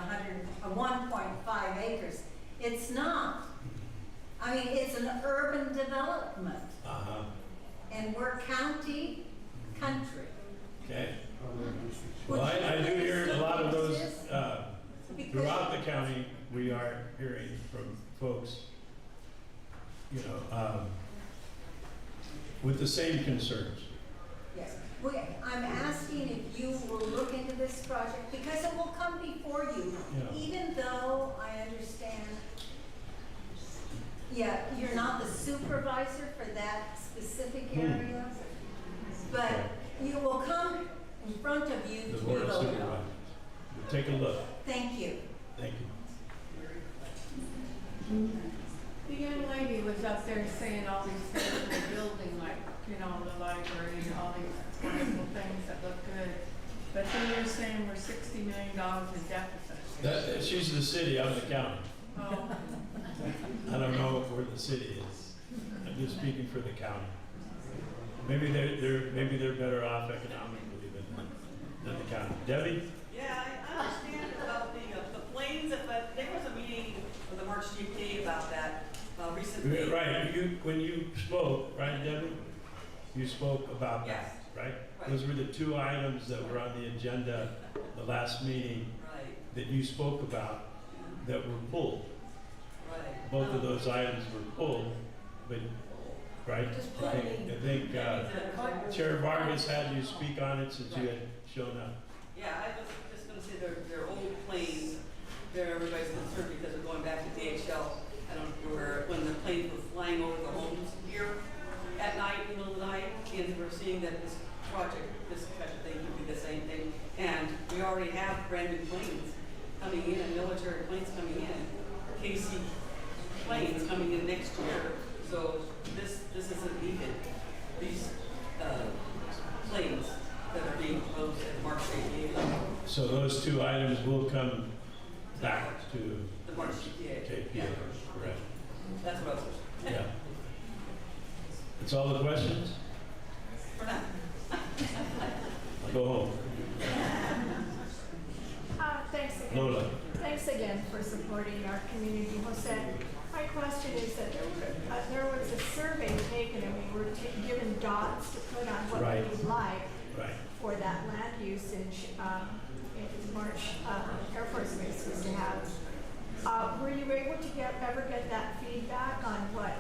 1.5 acres. It's not. I mean, it's an urban development. And we're county country. Okay. Well, I do hear a lot of those, throughout the county, we are hearing from folks, you know, with the same concerns. Yes. Well, I'm asking if you will look into this project, because it will come before you, Yeah. even though I understand, yeah, you're not the supervisor for that specific area, but you will come in front of you The to be Board of voted Supervisors. on. We'll take a look. Thank you. Thank you. The young lady was up there saying all these things in the building, like, you know, the library and all these wonderful things that look good. But then you're saying we're $60 million in deficit. She's the city, I'm the county. Oh. I don't know where the city is. I'm just speaking for the county. Maybe they're better off economically than the county. Debbie? Yeah, I understand about the planes, but there was a meeting with the March GP about that recently. Right, when you spoke, right, Debbie? You spoke about that, right? Those were the two items that were on the agenda the last meeting that you spoke about that were pulled. Right. Both of those items were pulled, but, right? I think Chair Vargas had you speak on it since you had shown up. Yeah, I was just gonna say they're old planes. Everybody's concerned because they're going back to DHL. I don't know where, when the planes were flying over the homes here at night, in the middle of the night, and we're seeing that this project, this type of thing could be the same thing. And we already have brand new planes coming in, and military planes coming in, KC planes coming in next year. So this isn't needed. These planes that are being proposed at March 88. So those two items will come back to The March GPA. JPA, correct? That's what I was saying. Yeah. That's all the questions? For now. I'll go home. Thanks again. Lola. Thanks again for supporting our community. Jose, my question is that there was a survey taken and we were given dots to put on what Right. we would like Right. for that land usage in March Air Force Base was to have. Were you able to ever get that feedback on what?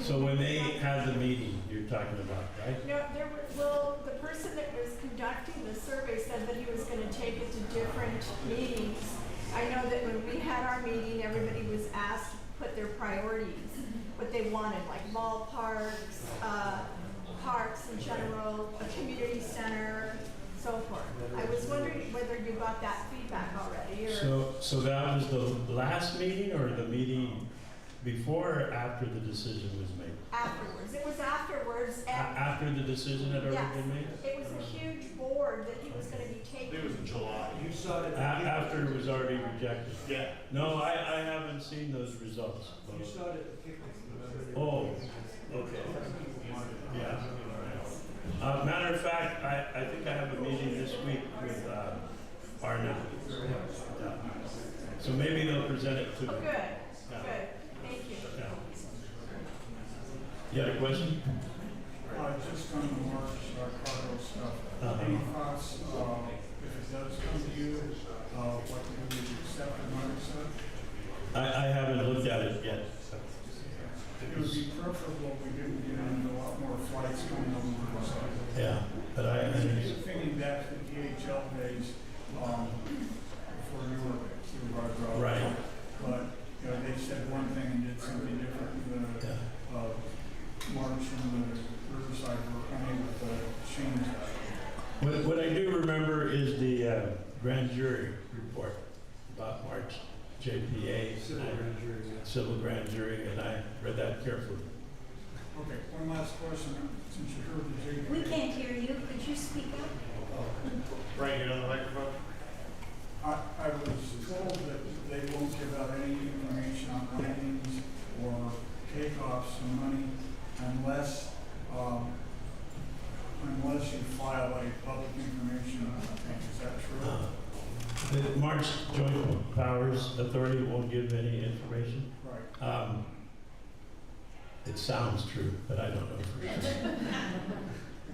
So when they had the meeting you're talking about, right? No, well, the person that was conducting the survey said that he was gonna take it to different meetings. I know that when we had our meeting, everybody was asked to put their priorities, what they wanted, like ballparks, parks in general, a community center, so forth. I was wondering whether you got that feedback already, or? So that was the last meeting or the meeting before or after the decision was made? Afterwards. It was afterwards, and After the decision had already yes, been made? it was a huge board that he was gonna be taking. It was in July. You saw it. After it was already rejected? Yeah. No, I haven't seen those results. You saw it at the picnic. Oh, okay. Yeah. Matter of fact, I think I have a meeting this week with Arna. Yeah. So maybe they'll present it to me. Oh, good, Yeah. good, thank you. Yeah. You had a question? Just on the March cargo stuff. Any thoughts, if it does come to you, what you would accept the money, sir? I haven't looked at it yet. It would be preferable if we didn't get into a lot more flights coming over the side. Yeah, but I Thinking back to the DHL days, before you were supervisor. Right. But, you know, they said one thing and did something different. March and the Riverside were unable to change that. What I do remember is the grand jury report about March JPA. Civil grand jury, and I read that carefully. Okay, one last question, since you heard the JPA. We can't hear you. Could you speak up? Right here on the microphone. I was told that they won't give out any information on landings or takeoffs of money unless you file a public information, I think. Is that true? The March Joint Powers Authority won't give any information. Right. It sounds true, but I don't know for sure.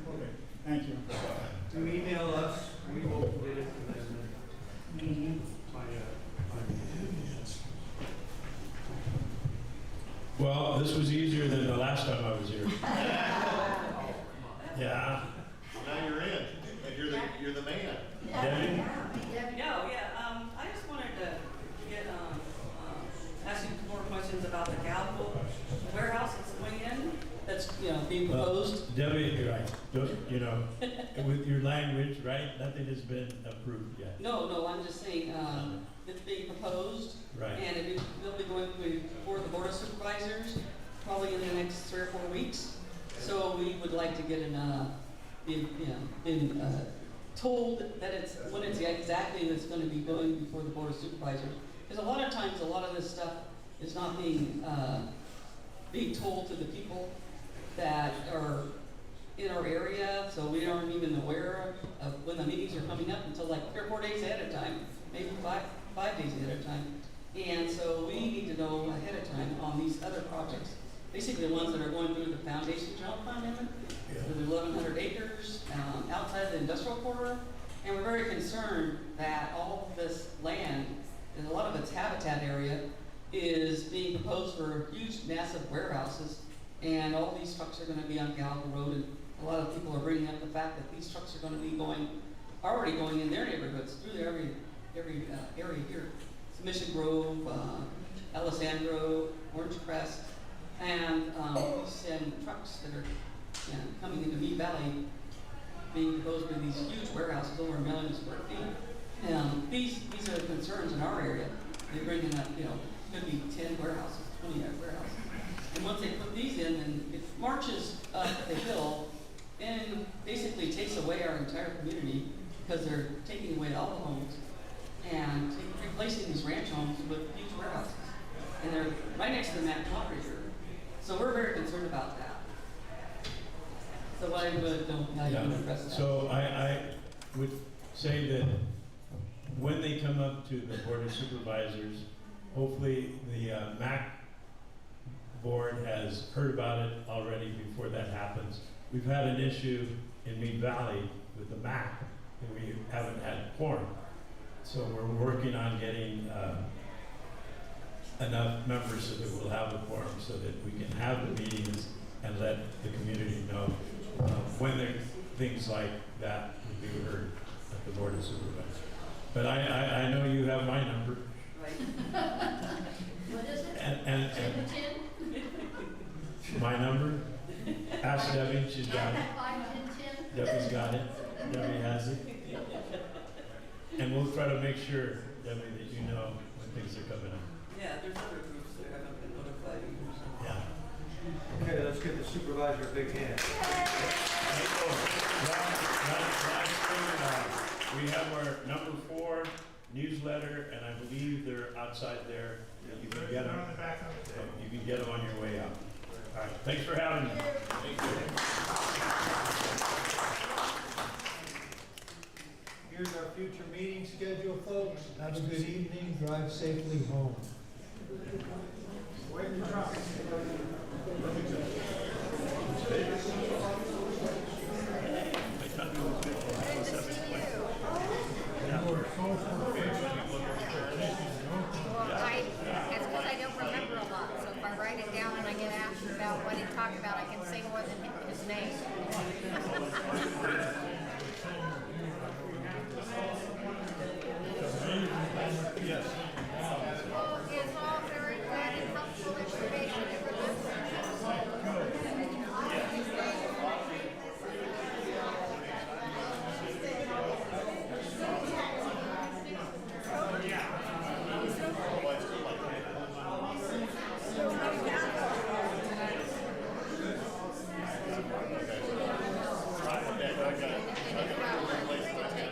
Okay, thank you. Do email Yeah. Now you're in, and you're the man. Debbie? No, yeah, I just wanted to get, ask you more questions about the Galville warehouse that's going in, that's, being proposed. Debbie, you're right. You know, with your language, right? Nothing has been approved yet. No, I'm just saying, it's being proposed. Right. And they'll be going before the Board of Supervisors, probably in the next 3 or 4 weeks. So we would like to get been told that when it's exactly that's going to be going before the Board of Supervisors. Because a lot of times, a lot of this stuff is not being told to the people that are in our area, so we aren't even aware of when the meetings are coming up until like 3 or 4 days ahead of time, maybe five days ahead of time. And so we need to know ahead of time on these other projects. Basically the ones that are going through the foundation general plan amendment, the 1,100 acres outside the industrial corridor. And we're very concerned that all of this land, and a lot of its habitat area, is being proposed for huge, massive warehouses. And all these trucks are going to be on Galville Road, and a lot of people are bringing up the fact that these trucks are going to be already going in their neighborhoods, through every area here. It's Mission Grove, Alessandro, Orange Crest, and these trucks that are coming into Mead Valley, being proposed for these huge warehouses, over 1 million square feet. These are concerns in our area. They're bringing up, could be 10 warehouses, 20 warehouses. And once they put these in, then it marches up the hill and basically takes away our entire community, because they're taking away all the homes and replacing these ranch homes with huge warehouses. And they're right next to the Matt Pond Reserve. So we're very concerned about that. So I would don't know how you can address that. So I would say that when they come up to the Board of Supervisors, hopefully the MAC board has heard about it already before that happens. We've had an issue in Mead Valley with the MAC, and we haven't had quorum. So we're working on getting enough members so that we'll have a quorum, so that we can have the meetings and let the community know when there things like that will be heard at the Board of Supervisors. But I know you have my number. Right. What is it? And 10? my number. Ask Debbie, she's got it. 5, 10, 10? Debbie's got it. Debbie has it. And we'll try to make sure, Debbie, that you know when things are coming up. Yeah, there's other groups that haven't been notified either. So. Yeah. Okay, let's give the supervisor a big hand. Last thing, we have our number 4 newsletter, and I believe they're outside there. You can get them. You can get them on your way out. All right. Thanks for having me. Thank you. Here's our future meeting schedule, folks. Have a good evening. Drive safely home.